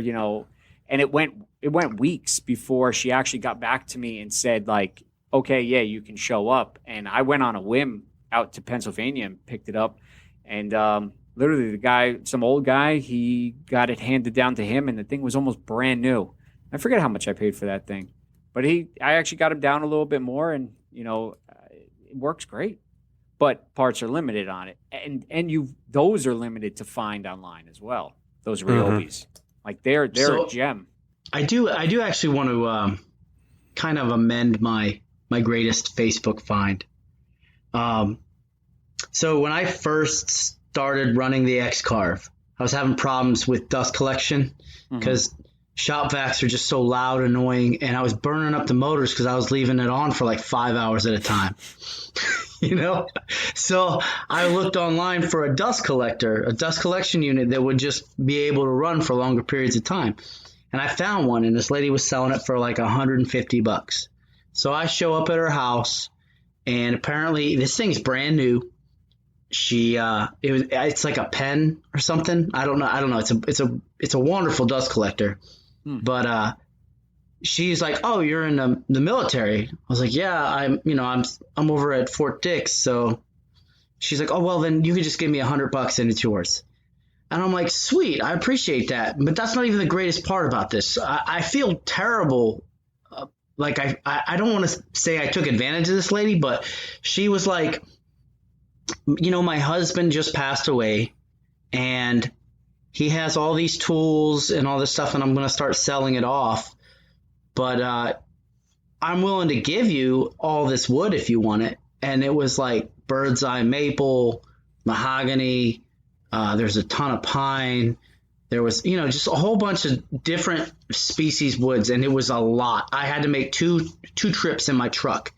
And it went weeks before she actually got back to me and said, like, "Okay, yeah, you can show up." And I went on a whim out to Pennsylvania and picked it up. And literally the guy, some old guy, he got it handed down to him, and the thing was almost brand new. I forget how much I paid for that thing. But I actually got him down a little bit more, and, it works great. But parts are limited on it. And those are limited to find online as well, those Ryobis. Like they're a gem. I do actually want to kind of amend my greatest Facebook find. So when I first started running the X-Carve, I was having problems with dust collection because shop vacs are just so loud, annoying, and I was burning up the motors because I was leaving it on for like 5 hours at a time. So I looked online for a dust collection unit that would just be able to run for longer periods of time. And I found one, and this lady was selling it for like $150. So I show up at her house, and apparently this thing's brand new. it's like a pen or something. I don't know. It's a wonderful dust collector. But she's like, "Oh, you're in the military." I was like, "Yeah, I'm over at Fort Dix." So she's like, "Oh, well, then you could just give me $100 and it's yours." And I'm like, "Sweet, I appreciate that." But that's not even the greatest part about this. I feel terrible. Like I don't want to say I took advantage of this lady, but she was like, my husband just passed away and he has all these tools and all this stuff, and I'm going to start selling it off. But I'm willing to give you all this wood if you want it. And it was like bird's eye maple, mahogany. There's a ton of pine. There was, just a whole bunch of different species woods, and it was a lot. I had to make two trips in my truck.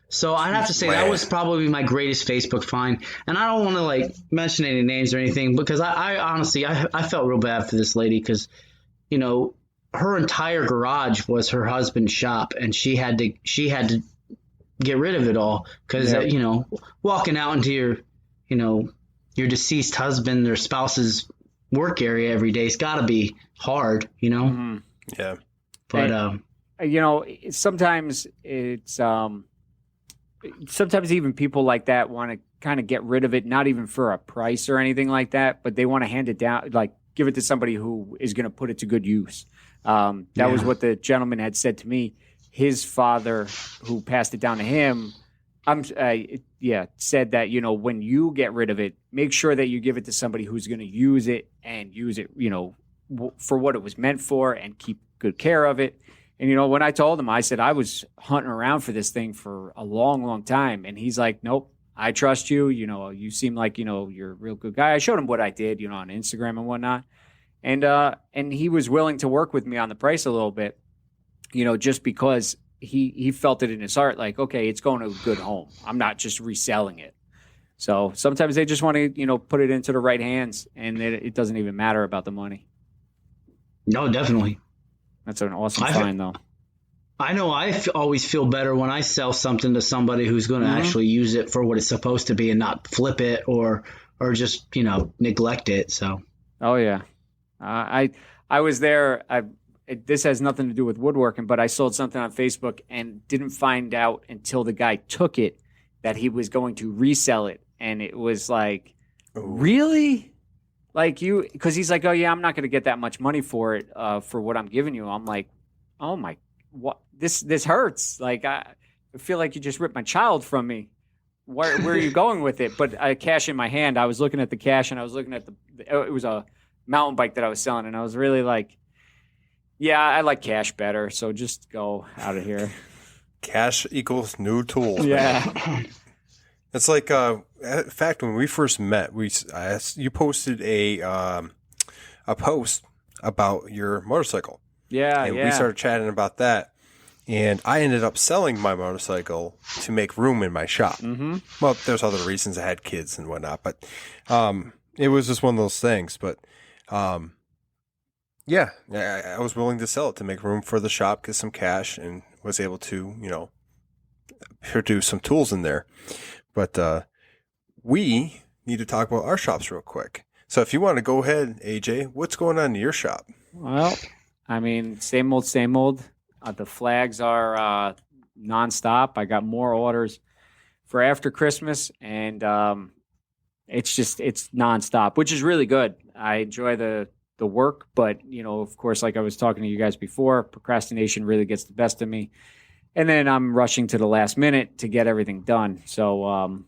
So I'd have to say that was probably my greatest Facebook find. And I don't want to like mention any names or anything, because I honestly, I felt real bad for this lady, because, her entire garage was her husband's shop, and she had to get rid of it all because, walking out into your deceased husband or spouse's work area every day has got to be hard, Mm-hmm. Yeah. But, sometimes it's, sometimes even people like that want to kind of get rid of it, not even for a price or anything like that, but they want to hand it down, like give it to somebody who is going to put it to good use. That was what the gentleman had said to me. His father, who passed it down to him, said that, when you get rid of it, make sure that you give it to somebody who's going to use it and use it, for what it was meant for, and keep good care of it. And, when I told him, I said, I was hunting around for this thing for a long, long time. And he's like, nope, I trust you. You seem like, you're a real good guy. I showed him what I did, on Instagram and whatnot. And he was willing to work with me on the price a little bit, just because he felt it in his heart, like, okay, it's going to a good home. I'm not just reselling it. So sometimes they just want to, put it into the right hands, and it doesn't even matter about the money. No, definitely. That's an awesome find, though. I know always feel better when I sell something to somebody who's going to actually use it for what it's supposed to be, and not flip it or just, neglect it. So. Oh, yeah. I was there. This has nothing to do with woodworking, but I sold something on Facebook and didn't find out until the guy took it that he was going to resell it. And it was like, really? Like because he's like, oh yeah, I'm not going to get that much money for it, for what I'm giving you. I'm like, oh my, what? This hurts. Like I feel like you just ripped my child from me. Where are you going with it? But I cash in my hand. I was looking at the cash, and I was looking at it was a mountain bike that I was selling, and I was really like, yeah, I like cash better, so just go out of here. Cash equals new tools. Yeah. It's like, in fact, when we first met, you posted a post about your motorcycle. Yeah, and we started chatting about that. And I ended up selling my motorcycle to make room in my shop. Mm-hmm. Well, there's other reasons. I had kids and whatnot, but it was just one of those things. But yeah, I was willing to sell it to make room for the shop, get some cash, and was able to, produce some tools in there. But we need to talk about our shops real quick. So if you want to go ahead, AJ, what's going on in your shop? Well, I mean, same old, same old. The flags are nonstop. I got more orders for after Christmas, and it's nonstop, which is really good. I enjoy the work, but, of course, like I was talking to you guys before, procrastination really gets the best of me. And then I'm rushing to the last minute to get everything done. So I'm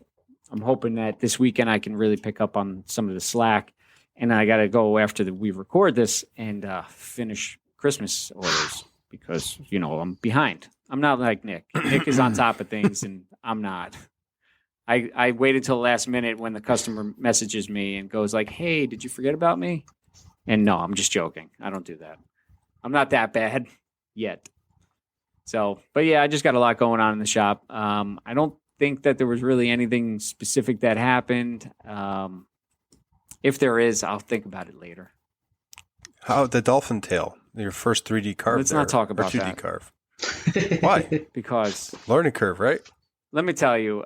hoping that this weekend I can really pick up on some of the slack. And I got to go after we record this and finish Christmas orders because, I'm behind. I'm not like Nick. Nick is on top of things, and I'm not. I waited till the last minute when the customer messages me and goes like, hey, did you forget about me? And no, I'm just joking. I don't do that. I'm not that bad yet. So, but yeah, I just got a lot going on in the shop. I don't think that there was really anything specific that happened. If there is, I'll think about it later. How the dolphin tail, your first 3D carve. Let's not talk about 2D that. Carve. Why? Because learning curve, right? Let me tell you,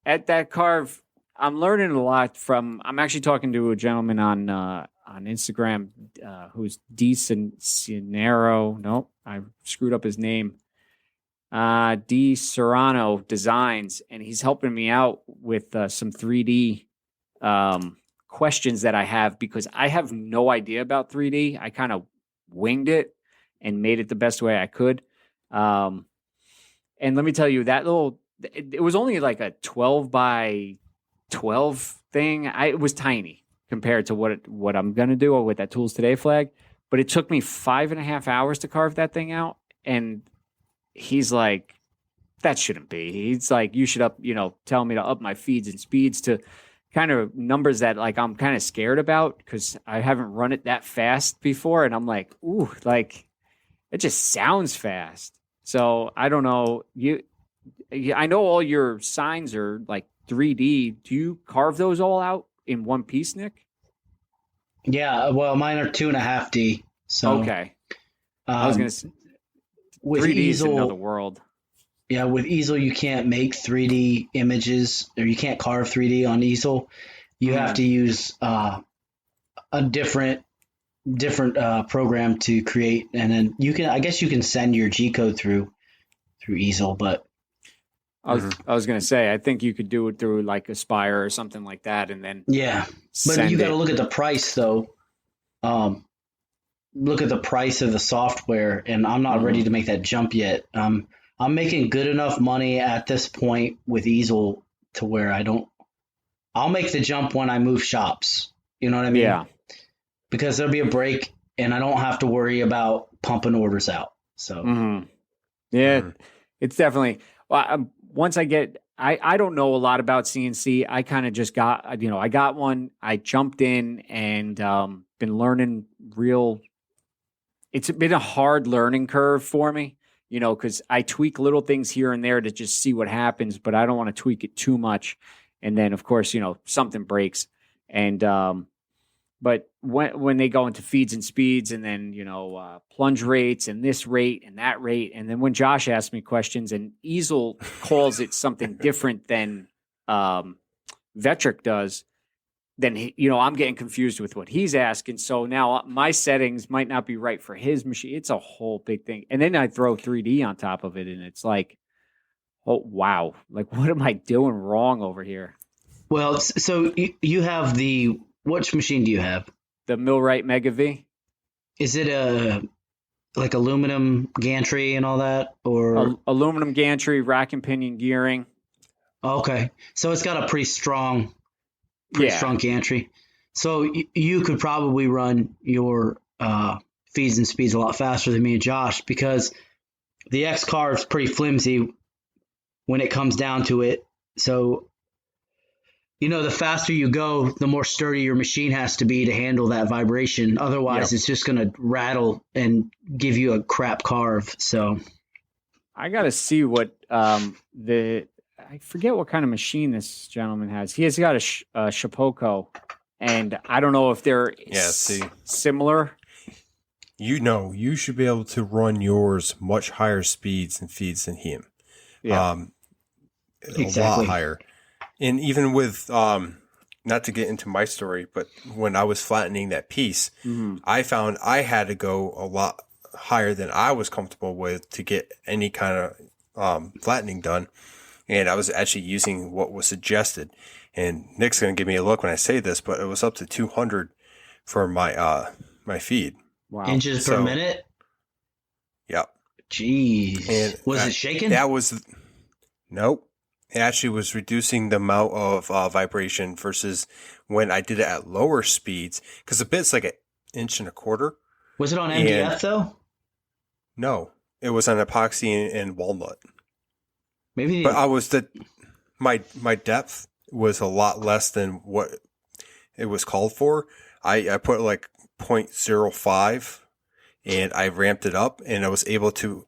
at that carve, I'm learning a lot from. I'm actually talking to a gentleman on Instagram who's Cenero. Nope, I screwed up his name. D Serrano Designs, and he's helping me out with some 3D questions that I have because I have no idea about 3D. I kind of winged it and made it the best way I could. And let me tell you, it was only like a 12 by 12 thing. It was tiny compared to what I'm going to do with that Tools Today flag. But it took me 5.5 hours to carve that thing out. And he's like, that shouldn't be. He's like, you should tell me to up my feeds and speeds to kind of numbers that like I'm kind of scared about because I haven't run it that fast before. And I'm like, ooh, like it just sounds fast. So I don't know. I know all your signs are like 3D. Do you carve those all out in one piece, Nick? Yeah, well, mine are 2.5D. So okay. I was gonna say with 3D easel, is another world. Yeah, with easel you can't make 3D images, or you can't carve 3D on easel. You have to use a different program to create, and then I guess you can send your G code through easel, but I was gonna say I think you could do it through like Aspire or something like that, and then but you got to look at the price though. Look at the price of the software, and I'm not ready to make that jump yet. I'm making good enough money at this point with easel to where I'll make the jump when I move shops. You know what I mean? Yeah. Because there'll be a break and I don't have to worry about pumping orders out. So, It's definitely, once I get, I don't know a lot about CNC. I kind of just got, I got one, I jumped in and been learning it's been a hard learning curve for me, because I tweak little things here and there to just see what happens, but I don't want to tweak it too much. And then, of course, something breaks. And, but when they go into feeds and speeds and then, plunge rates and this rate and that rate. And then when Josh asks me questions and Easel calls it something different than Vectric does, then, I'm getting confused with what he's asking. So now my settings might not be right for his machine. It's a whole big thing. And then I throw 3D on top of it. And it's like, oh, wow. Like, what am I doing wrong over here? Well, so you have which machine do you have? The MillRight Mega V. Is it like aluminum gantry and all that, or aluminum gantry, rack and pinion gearing? Okay, so it's got a pretty strong gantry. So you could probably run your feeds and speeds a lot faster than me and Josh, because the X carve is pretty flimsy when it comes down to it. So the faster you go, the more sturdy your machine has to be to handle that vibration. Otherwise, It's just going to rattle and give you a crap carve. So I got to see what I forget what kind of machine this gentleman has. He has got a Shapoco, and I don't know if they're similar. You should be able to run yours much higher speeds and feeds than him. Yeah. A lot higher. And even with, not to get into my story, but when I was flattening that piece, I found I had to go a lot higher than I was comfortable with to get any kind of flattening done. And I was actually using what was suggested. And Nick's going to give me a look when I say this, but it was up to 200 for my my feed. Wow. Inches per minute? Yep. Jeez. And was it shaking? Nope. It actually was reducing the amount of vibration versus when I did it at lower speeds, because the bit's like 1.25 inches. Was it on MDF though? No, it was on epoxy and walnut. Maybe, but my depth was a lot less than what it was called for. I put like 0.05 and I ramped it up, and I was able to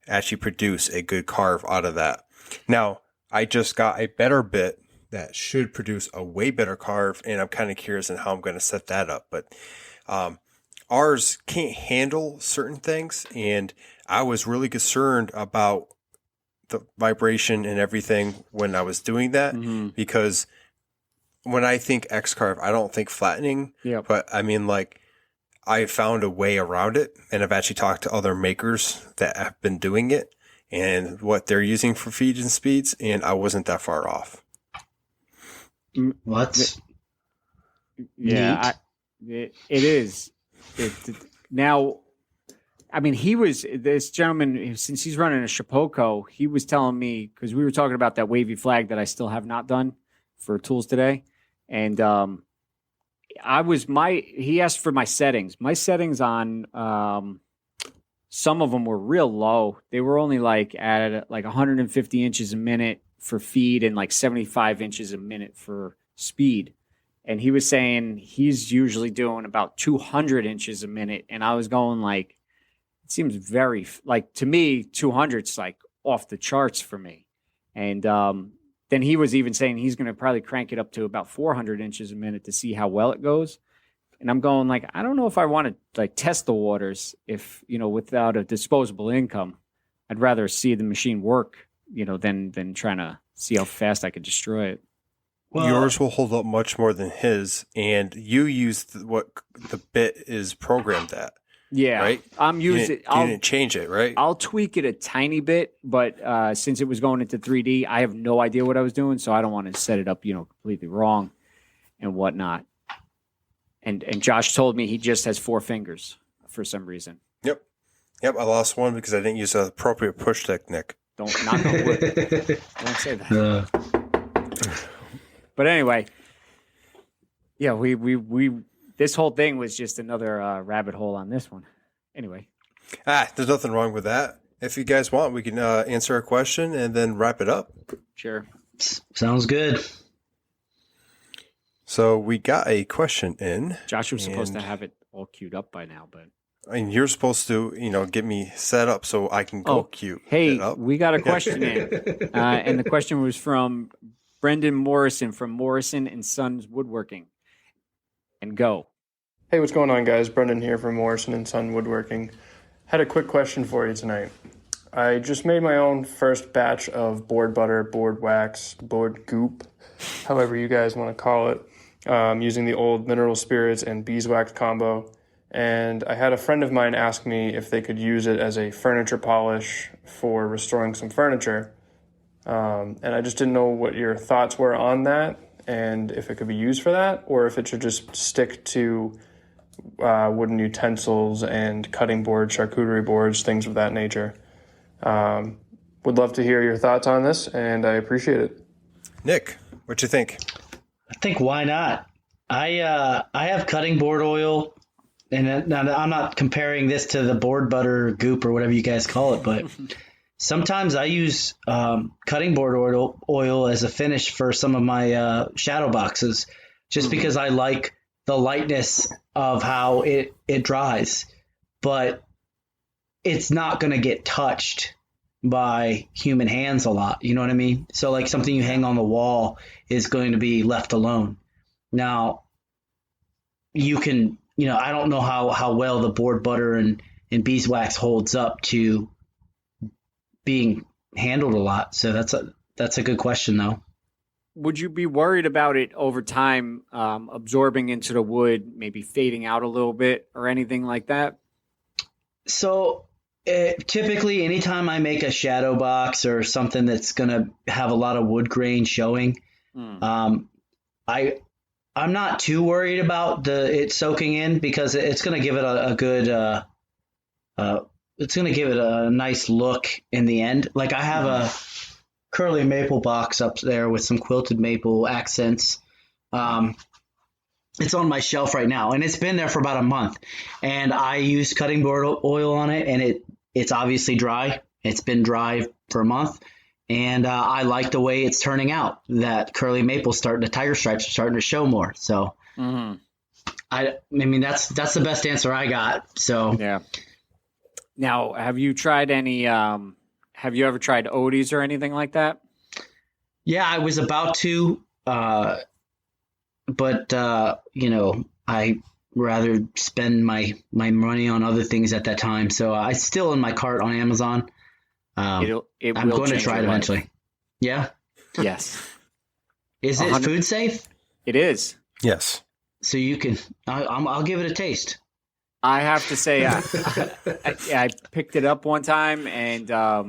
actually produce a good carve out of that. Now, I just got a better bit that should produce a way better carve, and I'm kind of curious on how I'm going to set that up. But ours can't handle certain things, and I was really concerned about the vibration and everything when I was doing that, because when I think X-carve, I don't think flattening. Yeah. But I mean, like, I found a way around it, and I've actually talked to other makers that have been doing it and what they're using for feeds and speeds, and I wasn't that far off. What? Yeah, it is. Now, I mean, this gentleman, since he's running a Shapoco, he was telling me, because we were talking about that wavy flag that I still have not done for tools today. And he asked for my settings. My settings on some of them were real low. They were only like at like 150 inches a minute for feed and like 75 inches a minute for speed. And he was saying he's usually doing about 200 inches a minute. And I was going like, it seems very, like, to me, 200's like off the charts for me. And then he was even saying he's going to probably crank it up to about 400 inches a minute to see how well it goes. And I'm going like, I don't know if I want to like test the waters if, without a disposable income. I'd rather see the machine work, than trying to see how fast I could destroy it. Well, yours will hold up much more than his, and you use what the bit is programmed at. Yeah, right. I'm using. You didn't change it, right? I'll tweak it a tiny bit, but since it was going into 3D, I have no idea what I was doing, so I don't want to set it up, completely wrong and whatnot. And Josh told me he just has 4 fingers for some reason. Yep. I lost one because I didn't use an appropriate push technique. Don't knock on wood. Don't say that. But anyway, yeah, we this whole thing was just another rabbit hole on this one. Anyway. There's nothing wrong with that. If you guys want, we can answer a question and then wrap it up. Sure. Sounds good. So we got a question in. Josh was supposed to have it all queued up by now, but. And you're supposed to, get me set up so I can go queue. Hey, it up. We got a question in. And the question was from Brendan Morrison from Morrison and Son Woodworking. And go. Hey, what's going on, guys? Brendan here from Morrison and Son Woodworking. Had a quick question for you tonight. I just made my own first batch of board butter, board wax, board goop, however you guys want to call it, using the old mineral spirits and beeswax combo. And I had a friend of mine ask me if they could use it as a furniture polish for restoring some furniture. And I just didn't know what your thoughts were on that, and if it could be used for that, or if it should just stick to wooden utensils and cutting boards, charcuterie boards, things of that nature. Would love to hear your thoughts on this, and I appreciate it. Nick, what you think? I think why not? I have cutting board oil, and now I'm not comparing this to the board butter goop or whatever you guys call it, but sometimes I use cutting board oil as a finish for some of my shadow boxes, just because I like the lightness of how it dries, but it's not going to get touched by human hands a lot. You know what I mean? So like something you hang on the wall is going to be left alone. Now you can, I don't know how well the board butter and beeswax holds up to being handled a lot. So that's a good question though. Would you be worried about it over time absorbing into the wood, maybe fading out a little bit or anything like that? So typically anytime I make a shadow box or something that's going to have a lot of wood grain showing, I'm not too worried about it soaking in, because it's going to give it a good it's going to give it a nice look in the end. Like I have a curly maple box up there with some quilted maple accents. It's on my shelf right now, and it's been there for about a month. And I used cutting board oil on it, and it's obviously dry. It's been dry for a month, and I like the way it's turning out. That curly maple the tiger stripes are starting to show more. So, I mean that's the best answer I got. So yeah. Now, have you tried any? Have you ever tried Odies or anything like that? Yeah, I was about to, but I rather spend my money on other things at that time. So it's still in my cart on Amazon. I'm going to try it eventually. Yeah. Yes. Is it food safe? It is. Yes. So you can. I'll give it a taste. I have to say, I picked it up one time, and I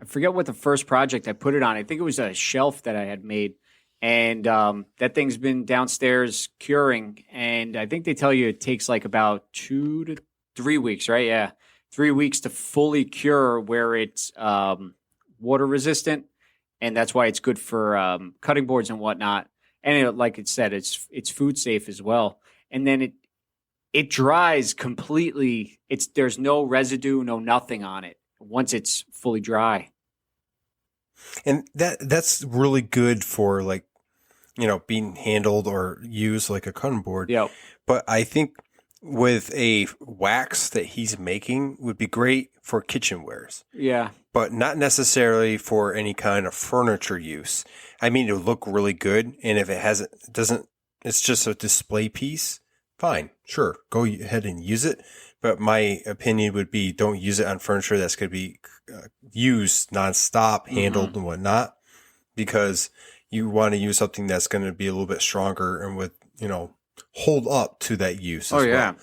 forget what the first project I put it on. I think it was a shelf that I had made, and that thing's been downstairs curing. And I think they tell you it takes like about 2 to 3 weeks, right? Yeah, 3 weeks to fully cure where it's water resistant, and that's why it's good for cutting boards and whatnot. And like it said, it's food safe as well. And then it dries completely. There's no residue, no nothing on it once it's fully dry. And that's really good for like, being handled or used like a cutting board. Yep. But I think with a wax that he's making would be great for kitchenwares. Yeah. But not necessarily for any kind of furniture use. I mean, it'll look really good. And if it's just a display piece, fine, sure, go ahead and use it. But my opinion would be don't use it on furniture that's going to be used nonstop, handled and whatnot, because you want to use something that's going to be a little bit stronger and would, hold up to that use. Oh, yeah.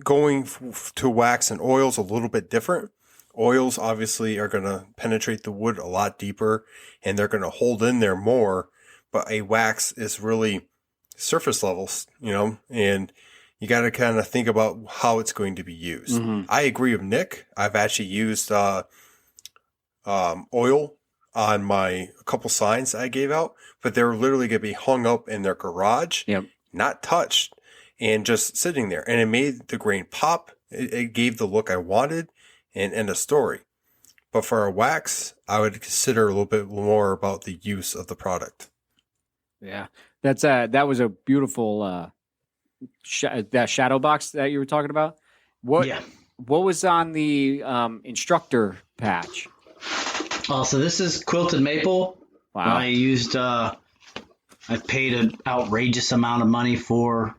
Going to wax and oils a little bit different. Oils obviously are going to penetrate the wood a lot deeper and they're going to hold in there more. But a wax is really surface levels, and you got to kind of think about how it's going to be used. I agree with Nick. I've actually used oil on a couple signs I gave out, but they're literally going to be hung up in their garage, not touched, and just sitting there. And it made the grain pop. It gave the look I wanted, and end of story. But for a wax, I would consider a little bit more about the use of the product. Yeah, that was a beautiful that shadow box that you were talking about. What was on the instructor patch? Oh, so this is quilted maple. Wow. I used I paid an outrageous amount of money for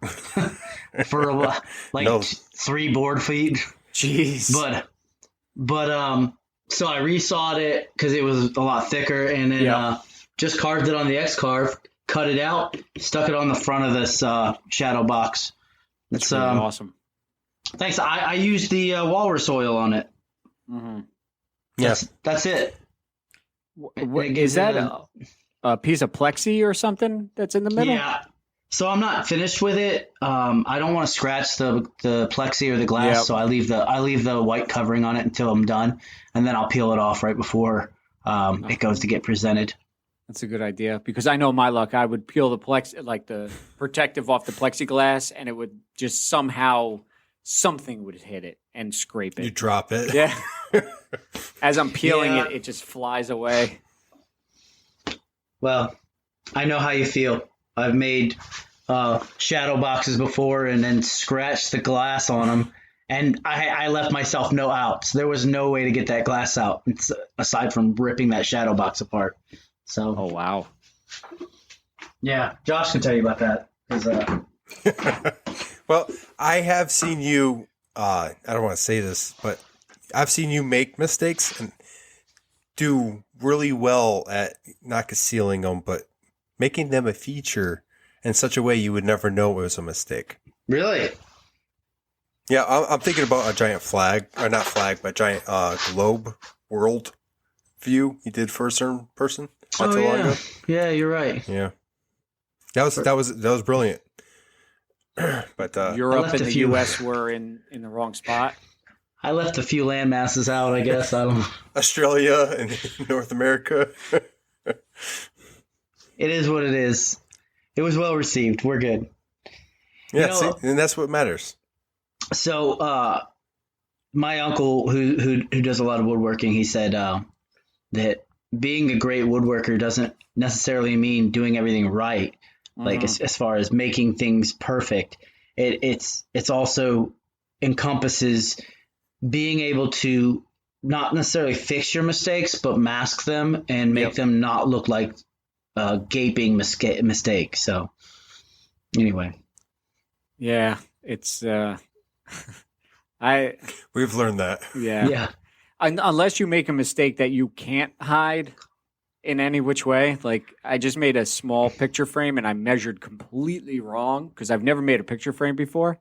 like 3 board feet. Jeez. But so I resawed it because it was a lot thicker, and then just carved it on the X-carve, cut it out, stuck it on the front of this shadow box. That's really awesome. Thanks. I used the Walrus Oil on it. Yes, that's it. Is that a piece of plexi or something that's in the middle? Yeah. So I'm not finished with it. I don't want to scratch the plexi or the glass, so I leave the white covering on it until I'm done, and then I'll peel it off right before it goes to get presented. That's a good idea, because I know my luck. I would peel the protective off the plexiglass, and it would just something would hit it and scrape it. You drop it. Yeah. As I'm peeling it, it just flies away. Well, I know how you feel. I've made shadow boxes before and then scratched the glass on them, and I left myself no outs. There was no way to get that glass out aside from ripping that shadow box apart. So. Oh, wow. Yeah, Josh can tell you about that. Well, I have seen you, I don't want to say this, but I've seen you make mistakes and do really well at not concealing them, but making them a feature in such a way you would never know it was a mistake. Really? Yeah, I'm thinking about a giant flag, or not flag, but giant globe world view you did for a certain person. Oh, yeah. Yeah, you're right. Yeah. That was brilliant. But Europe and the US were in the wrong spot. I left a few land masses out, I guess. I don't. Australia and North America. It is what it is. It was well received. We're good. Yeah, see, and that's what matters. So, my uncle, who does a lot of woodworking, he said that being a great woodworker doesn't necessarily mean doing everything right. Like as far as making things perfect, it's also encompasses being able to not necessarily fix your mistakes, but mask them and make them not look like gaping mistake. So anyway. Yeah, it's we've learned that. Yeah. Unless you make a mistake that you can't hide, in any which way. Like, I just made a small picture frame and I measured completely wrong because I've never made a picture frame before.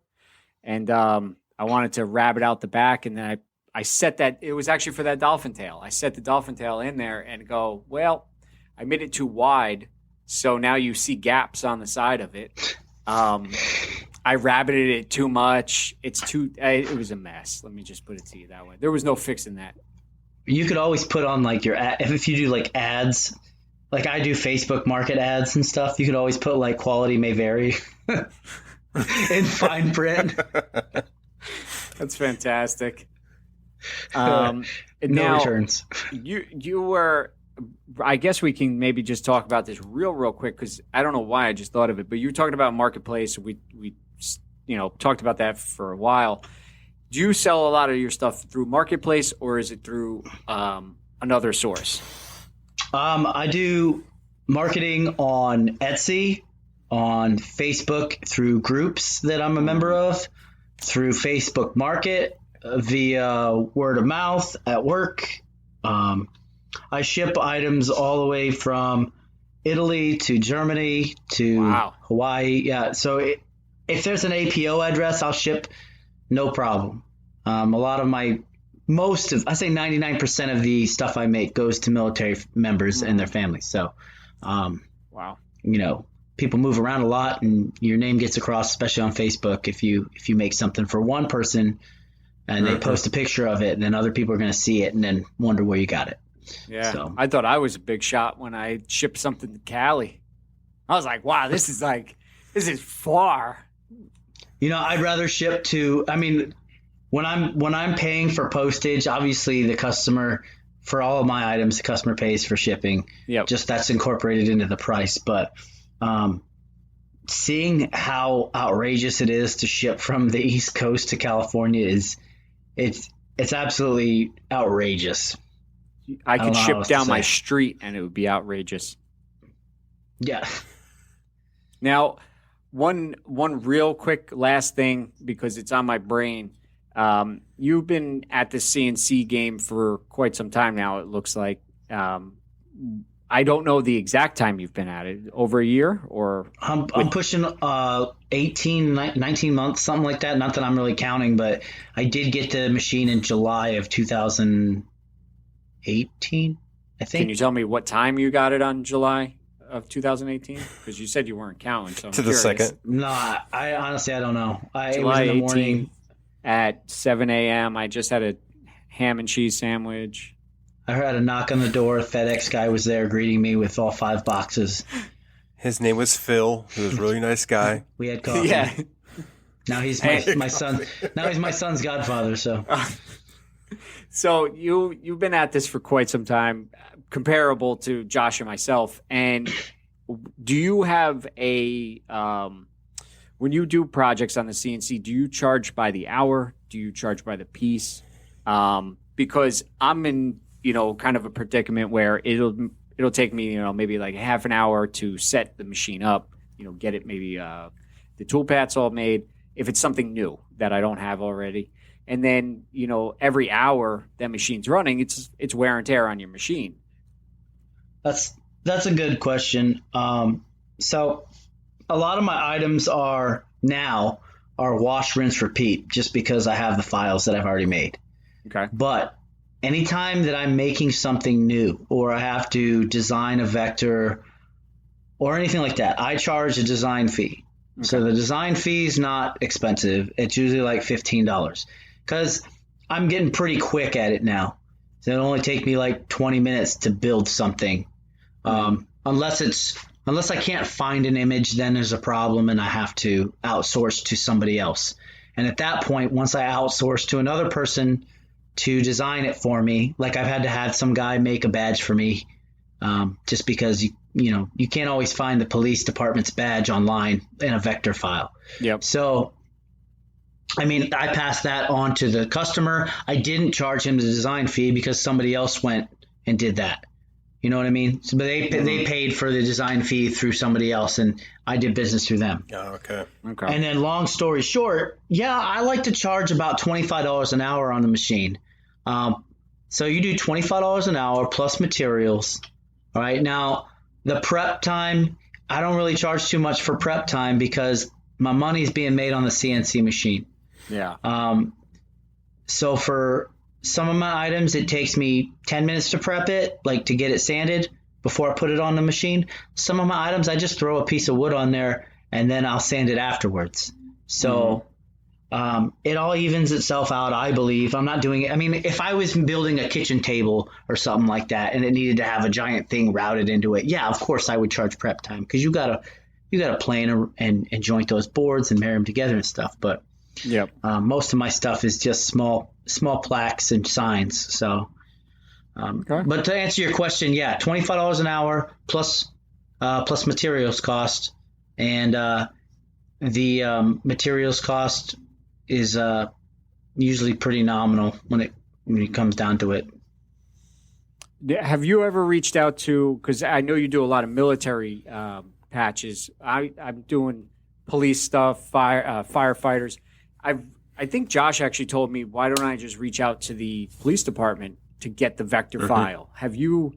And I wanted to rabbit out the back, and then I set that. It was actually for that dolphin tail. I set the dolphin tail in there and go, well, I made it too wide, so now you see gaps on the side of it. I rabbited it too much. It was a mess. Let me just put it to you that way. There was no fixing that. You could always put on like your if you do like ads, like I do Facebook market ads and stuff. You could always put like quality may vary in fine print. That's fantastic. No now, returns. You were. I guess we can maybe just talk about this real quick because I don't know why I just thought of it. But you were talking about marketplace. We talked about that for a while. Do you sell a lot of your stuff through marketplace, or is it through another source? I do marketing on Etsy, on Facebook through groups that I'm a member of, through Facebook Market, via word of mouth at work. I ship items all the way from Italy to Germany to Hawaii. Yeah, so if there's an APO address, I'll ship no problem. A lot of I say 99% of the stuff I make goes to military members and their families. So, people move around a lot, and your name gets across, especially on Facebook. If you make something for one person and they post a picture of it, then other people are going to see it and then wonder where you got it. Yeah, so. I thought I was a big shot when I shipped something to Cali. I was like, wow, this is far. I'd rather ship to. I mean, when I'm paying for postage, obviously the customer, for all of my items, the customer pays for shipping. Yep. Just that's incorporated into the price. But seeing how outrageous it is to ship from the East Coast to California it's absolutely outrageous. I could ship down my street and it would be outrageous. Yeah. Now, one real quick last thing, because it's on my brain. You've been at the CNC game for quite some time now, it looks like. I don't know the exact time you've been at it. Over a year? Or I'm pushing 18, 19 months, something like that. Not that I'm really counting, but I did get the machine in July of 2018, I think. Can you tell me what time you got it on July of 2018? Because you said you weren't counting. So I'm to curious. the second. No, I honestly, I don't know. July it was in the 18 morning. At 7 a.m. I just had a ham and cheese sandwich. I heard a knock on the door. A FedEx guy was there greeting me with all 5 boxes. His name was Phil. He was a really nice guy. We had coffee. Yeah. Now he's my son. Now he's my son's godfather. So. So you've been at this for quite some time, comparable to Josh and myself. And do you have a when you do projects on the CNC, do you charge by the hour? Do you charge by the piece? Because I'm in kind of a predicament where it'll take me maybe like half an hour to set the machine up. Get it maybe the tool paths all made. If it's something new that I don't have already. And then, every hour that machine's running, it's wear and tear on your machine. That's a good question. So a lot of my items are wash, rinse, repeat, just because I have the files that I've already made. Okay. But anytime that I'm making something new, or I have to design a vector or anything like that, I charge a design fee. Okay. So the design fee is not expensive. It's usually like $15. Because I'm getting pretty quick at it now. So it'll only take me like 20 minutes to build something. Unless I can't find an image, then there's a problem and I have to outsource to somebody else. And at that point, once I outsource to another person to design it for me, like I've had to have some guy make a badge for me, just because you can't always find the police department's badge online in a vector file. Yep. So I passed that on to the customer. I didn't charge him the design fee because somebody else went and did that. You know what I mean? So, but they paid for the design fee through somebody else, and I did business through them. Oh, okay. And then long story short, I like to charge about $25 an hour on the machine. So you do $25 an hour plus materials. All right. Now, the prep time, I don't really charge too much for prep time because my money's being made on the CNC machine. Yeah. So for some of my items, it takes me 10 minutes to prep it, like to get it sanded before I put it on the machine. Some of my items, I just throw a piece of wood on there and then I'll sand it afterwards. So it all evens itself out, I believe. I'm not doing it. I mean, if I was building a kitchen table or something like that and it needed to have a giant thing routed into it, yeah, of course I would charge prep time because you gotta plane and joint those boards and marry them together and stuff. But Yep. most of my stuff is just small plaques and signs. So, Okay. but to answer your question, yeah, $25 an hour plus materials cost, and the materials cost is usually pretty nominal when it comes down to it. Have you ever reached out to, because I know you do a lot of military patches. I'm doing police stuff, firefighters. I think Josh actually told me, why don't I just reach out to the police department to get the vector file? Have you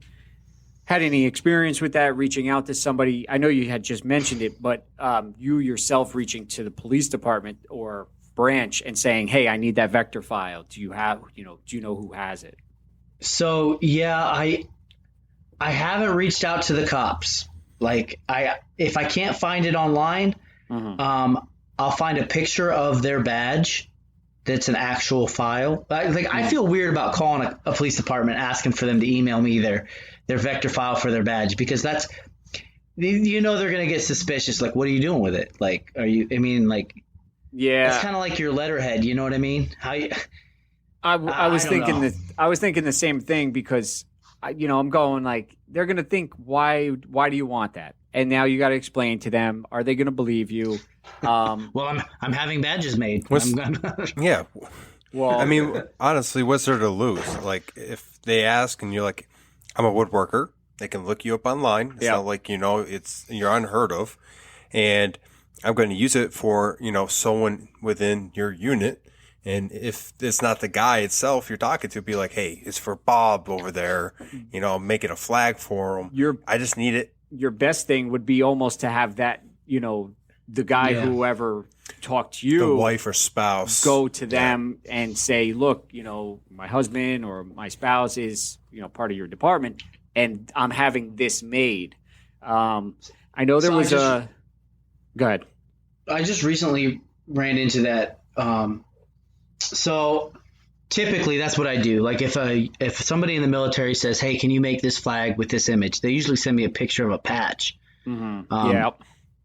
had any experience with that, reaching out to somebody? I know you had just mentioned it, but you yourself reaching to the police department or branch and saying, hey, I need that vector file. Do you know who has it? So yeah, I haven't reached out to the cops. Like if I can't find it online, I'll find a picture of their badge that's an actual file. I feel weird about calling a police department asking for them to email me their vector file for their badge, because that's, they're going to get suspicious. Like, what are you doing with it? Like, Yeah, it's kind of like your letterhead. You know what I mean? I was thinking the same thing, because I'm going like, they're going to think, why do you want that? And now you got to explain to them, are they going to believe you? Well, I'm having badges made. Yeah. Well, I mean, honestly, what's there to lose? Like, if they ask and you're like, I'm a woodworker, they can look you up online. It's not like, you're unheard of. And I'm going to use it for, someone within your unit. And if it's not the guy itself you're talking to, be like, hey, it's for Bob over there. Make it a flag for him. I just need it. Your best thing would be almost to have that, the guy whoever talked to you, the wife or spouse, go to them and say, look, my husband or my spouse is, part of your department, and I'm having this made. I know there was go ahead. I just recently ran into that. So typically that's what I do. Like if somebody in the military says, hey, can you make this flag with this image? They usually send me a picture of a patch.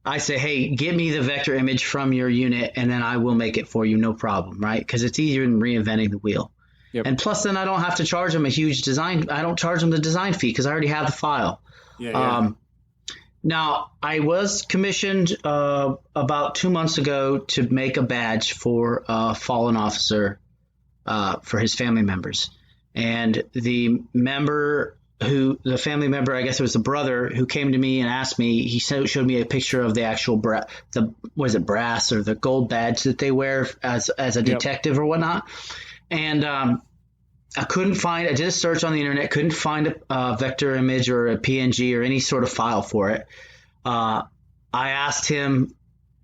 I say, hey, get me the vector image from your unit, and then I will make it for you, no problem, right? Because it's easier than reinventing the wheel. Yep. And plus, then I don't have to charge them a huge design. I don't charge them the design fee because I already have the file. Now, I was commissioned about 2 months ago to make a badge for a fallen officer for his family members. And the family member, I guess it was the brother, who came to me and asked me, he showed me a picture of the actual brass or the gold badge that they wear as a detective or whatnot. And I did a search on the internet, couldn't find a vector image or a PNG or any sort of file for it. I asked him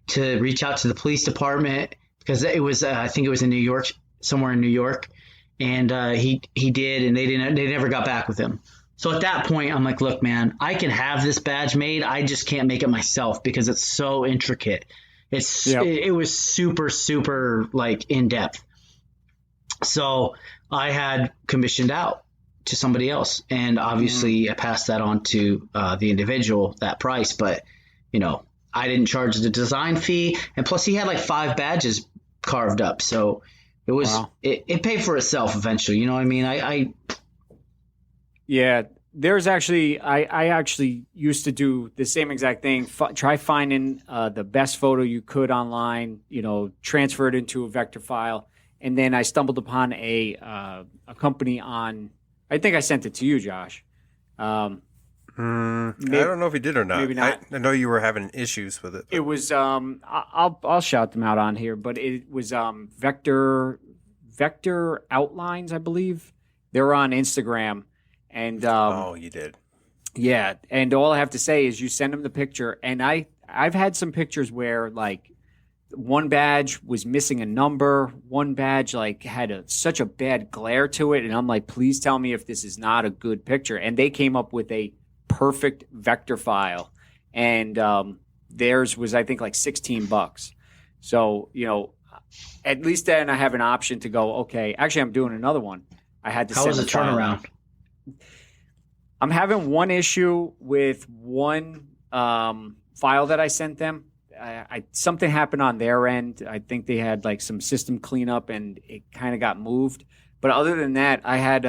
to reach out to the police department because it was, I think it was in New York, somewhere in New York. And he did, and they never got back with him. So at that point, I'm like, look, man, I can have this badge made. I just can't make it myself because it's so intricate. It was super, super like in depth. So I had commissioned out to somebody else, and obviously I passed that on to the individual, that price. But I didn't charge the design fee, and plus he had like 5 badges carved up, so it was it paid for itself eventually. You know what I mean? Yeah, there's actually I actually used to do the same exact thing. Try finding the best photo you could online, transfer it into a vector file. And then I stumbled upon a company on, I think I sent it to you, Josh. I don't know if he did or not. Maybe not. I know you were having issues with it. It was, I'll shout them out on here, but it was Vector Outlines, I believe. They're on Instagram. And oh, you did. Yeah, and all I have to say is you send them the picture, and I've had some pictures where like one badge was missing a number, one badge like had such a bad glare to it, and I'm like, please tell me if this is not a good picture. And they came up with a perfect vector file, and theirs was I think like $16. So at least then I have an option to go. Okay, actually I'm doing another one. I had to. How was the turnaround? I'm having one issue with one file that I sent them. Something happened on their end. I think they had like some system cleanup and it kind of got moved. But other than that, I had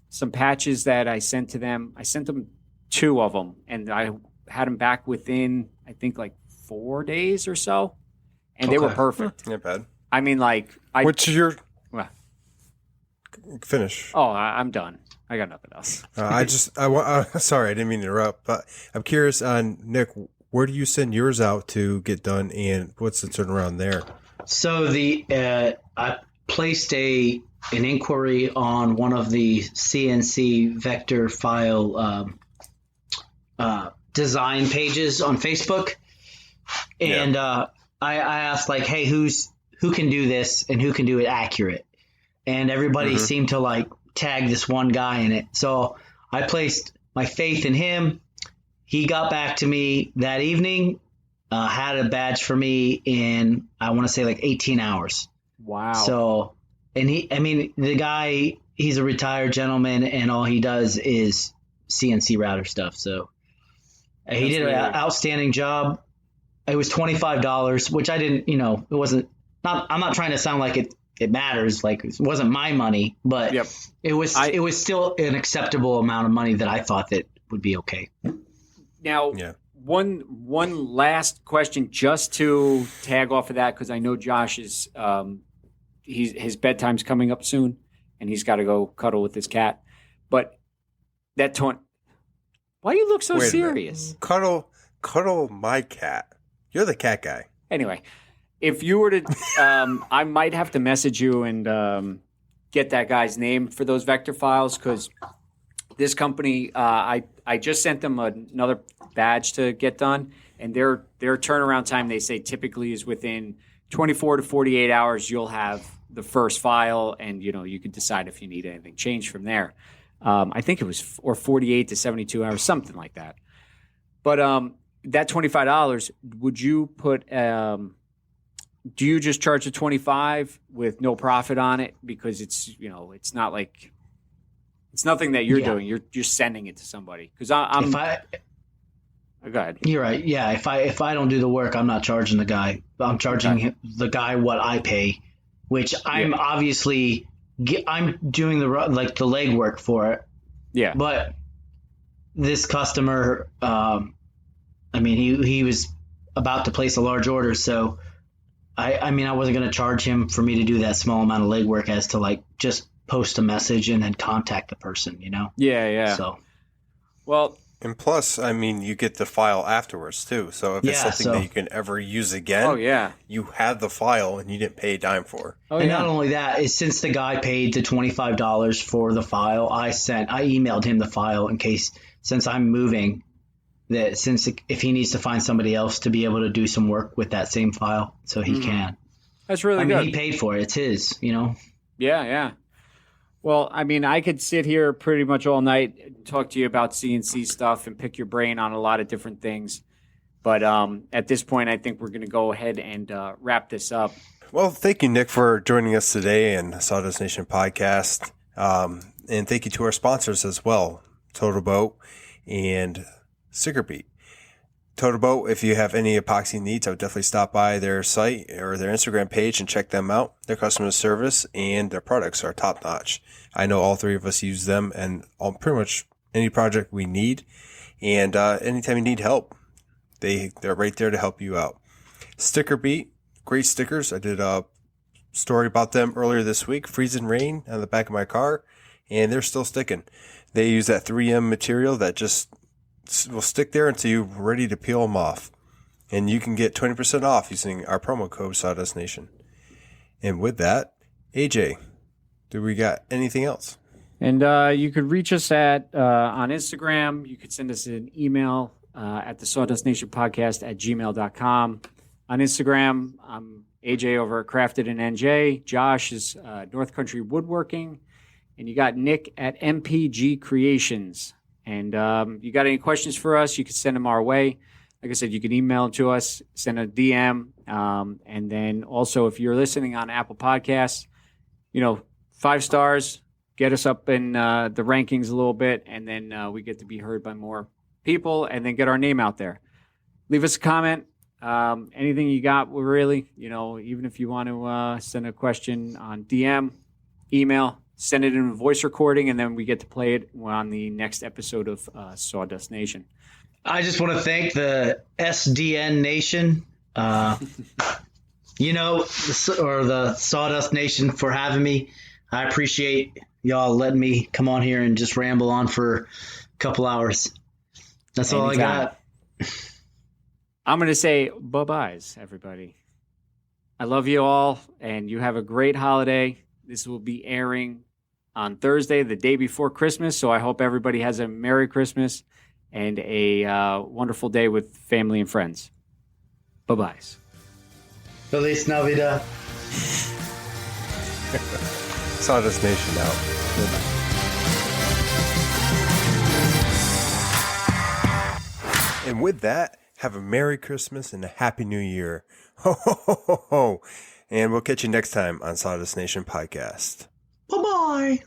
some patches that I sent to them. I sent them 2 of them, and I had them back within, I think, like 4 days or so. And they were perfect. Not bad. I mean, like... What's your... Well, finish. Oh, I'm done. I got nothing else. Sorry, I didn't mean to interrupt, but I'm curious on, Nick, where do you send yours out to get done, and what's the turnaround there? So I placed an inquiry on one of the CNC vector file design pages on Facebook, and I asked like, hey, who can do this and who can do it accurate? And everybody seemed to like tag this one guy in it. So I placed my faith in him. He got back to me that evening, had a badge for me in, I want to say like 18 hours. Wow. So, and the guy, he's a retired gentleman and all he does is CNC router stuff. So he did an outstanding job. It was $25, which I didn't, it wasn't, I'm not trying to sound like it matters. Like it wasn't my money, but it was still an acceptable amount of money that I thought that would be okay. Now, one last question just to tag off of that, because I know Josh is his bedtime's coming up soon, and he's got to go cuddle with his cat. But that why you look so serious? Cuddle my cat. You're the cat guy. Anyway, if you were to, I might have to message you and get that guy's name for those vector files, because this company, I just sent them another badge to get done, and their turnaround time, they say, typically is within 24 to 48 hours. You'll have the first file, and you could decide if you need anything changed from there. I think it was 48 to 72 hours, something like that. But that $25, would you put? Do you just charge the $25 with no profit on it, because it's it's not like it's nothing that you're doing. You're just sending it to somebody. Because I'm. Go ahead. You're right. Yeah. If I don't do the work, I'm not charging the guy. I'm charging the guy what I pay, which I'm obviously I'm doing the legwork for it. Yeah. But this customer, he was about to place a large order, so I wasn't going to charge him for me to do that small amount of legwork as to like just post a message and then contact the person, Yeah. So, well, and plus, you get the file afterwards too. So if it's something that you can ever use again, you have the file and you didn't pay a dime for. And not only that, is since the guy paid the $25 for the file, I emailed him the file in case, since I'm moving, that since if he needs to find somebody else to be able to do some work with that same file, so he can. That's really good. He paid for it. It's his, Yeah. Well, I could sit here pretty much all night and talk to you about CNC stuff and pick your brain on a lot of different things. But at this point, I think we're going to go ahead and wrap this up. Well, thank you, Nick, for joining us today in Sawdust Nation podcast. And thank you to our sponsors as well, Totalboat and Stickerbeat. Totalboat, if you have any epoxy needs, I would definitely stop by their site or their Instagram page and check them out. Their customer service and their products are top notch. I know all 3 of us use them and on pretty much any project we need. And anytime you need help, they're right there to help you out. Stickerbeat, great stickers. I did a story about them earlier this week, freezing rain on the back of my car, and they're still sticking. They use that 3M material that just will stick there until you're ready to peel them off. And you can get 20% off using our promo code Sawdust Nation. And with that, AJ, do we got anything else? And you could reach us at on Instagram. You could send us an email at the Sawdust Nation Podcast at gmail.com. On Instagram, I'm AJ over at Crafted and NJ. Josh is North Country Woodworking. And you got Nick at MPG Creations. And you got any questions for us, you can send them our way. Like I said, you can email them to us, send a DM. And then also, if you're listening on Apple Podcasts, 5 stars, get us up in the rankings a little bit. And then we get to be heard by more people and then get our name out there. Leave us a comment. Anything you got, really, even if you want to send a question on DM, email, send it in a voice recording, and then we get to play it on the next episode of Sawdust Nation. I just want to thank the SDN Nation, or the Sawdust Nation for having me. I appreciate y'all letting me come on here and just ramble on for a couple hours. That's all I got. I'm going to say bye-byes, everybody. I love you all, and you have a great holiday. This will be airing on Thursday, the day before Christmas, so I hope everybody has a Merry Christmas and a wonderful day with family and friends. Bye-byes. Feliz Navidad. Sawdust Nation out. And with that, have a Merry Christmas and a Happy New Year. Ho, ho, ho, ho, ho. And we'll catch you next time on Sawdust Nation Podcast. Bye-bye.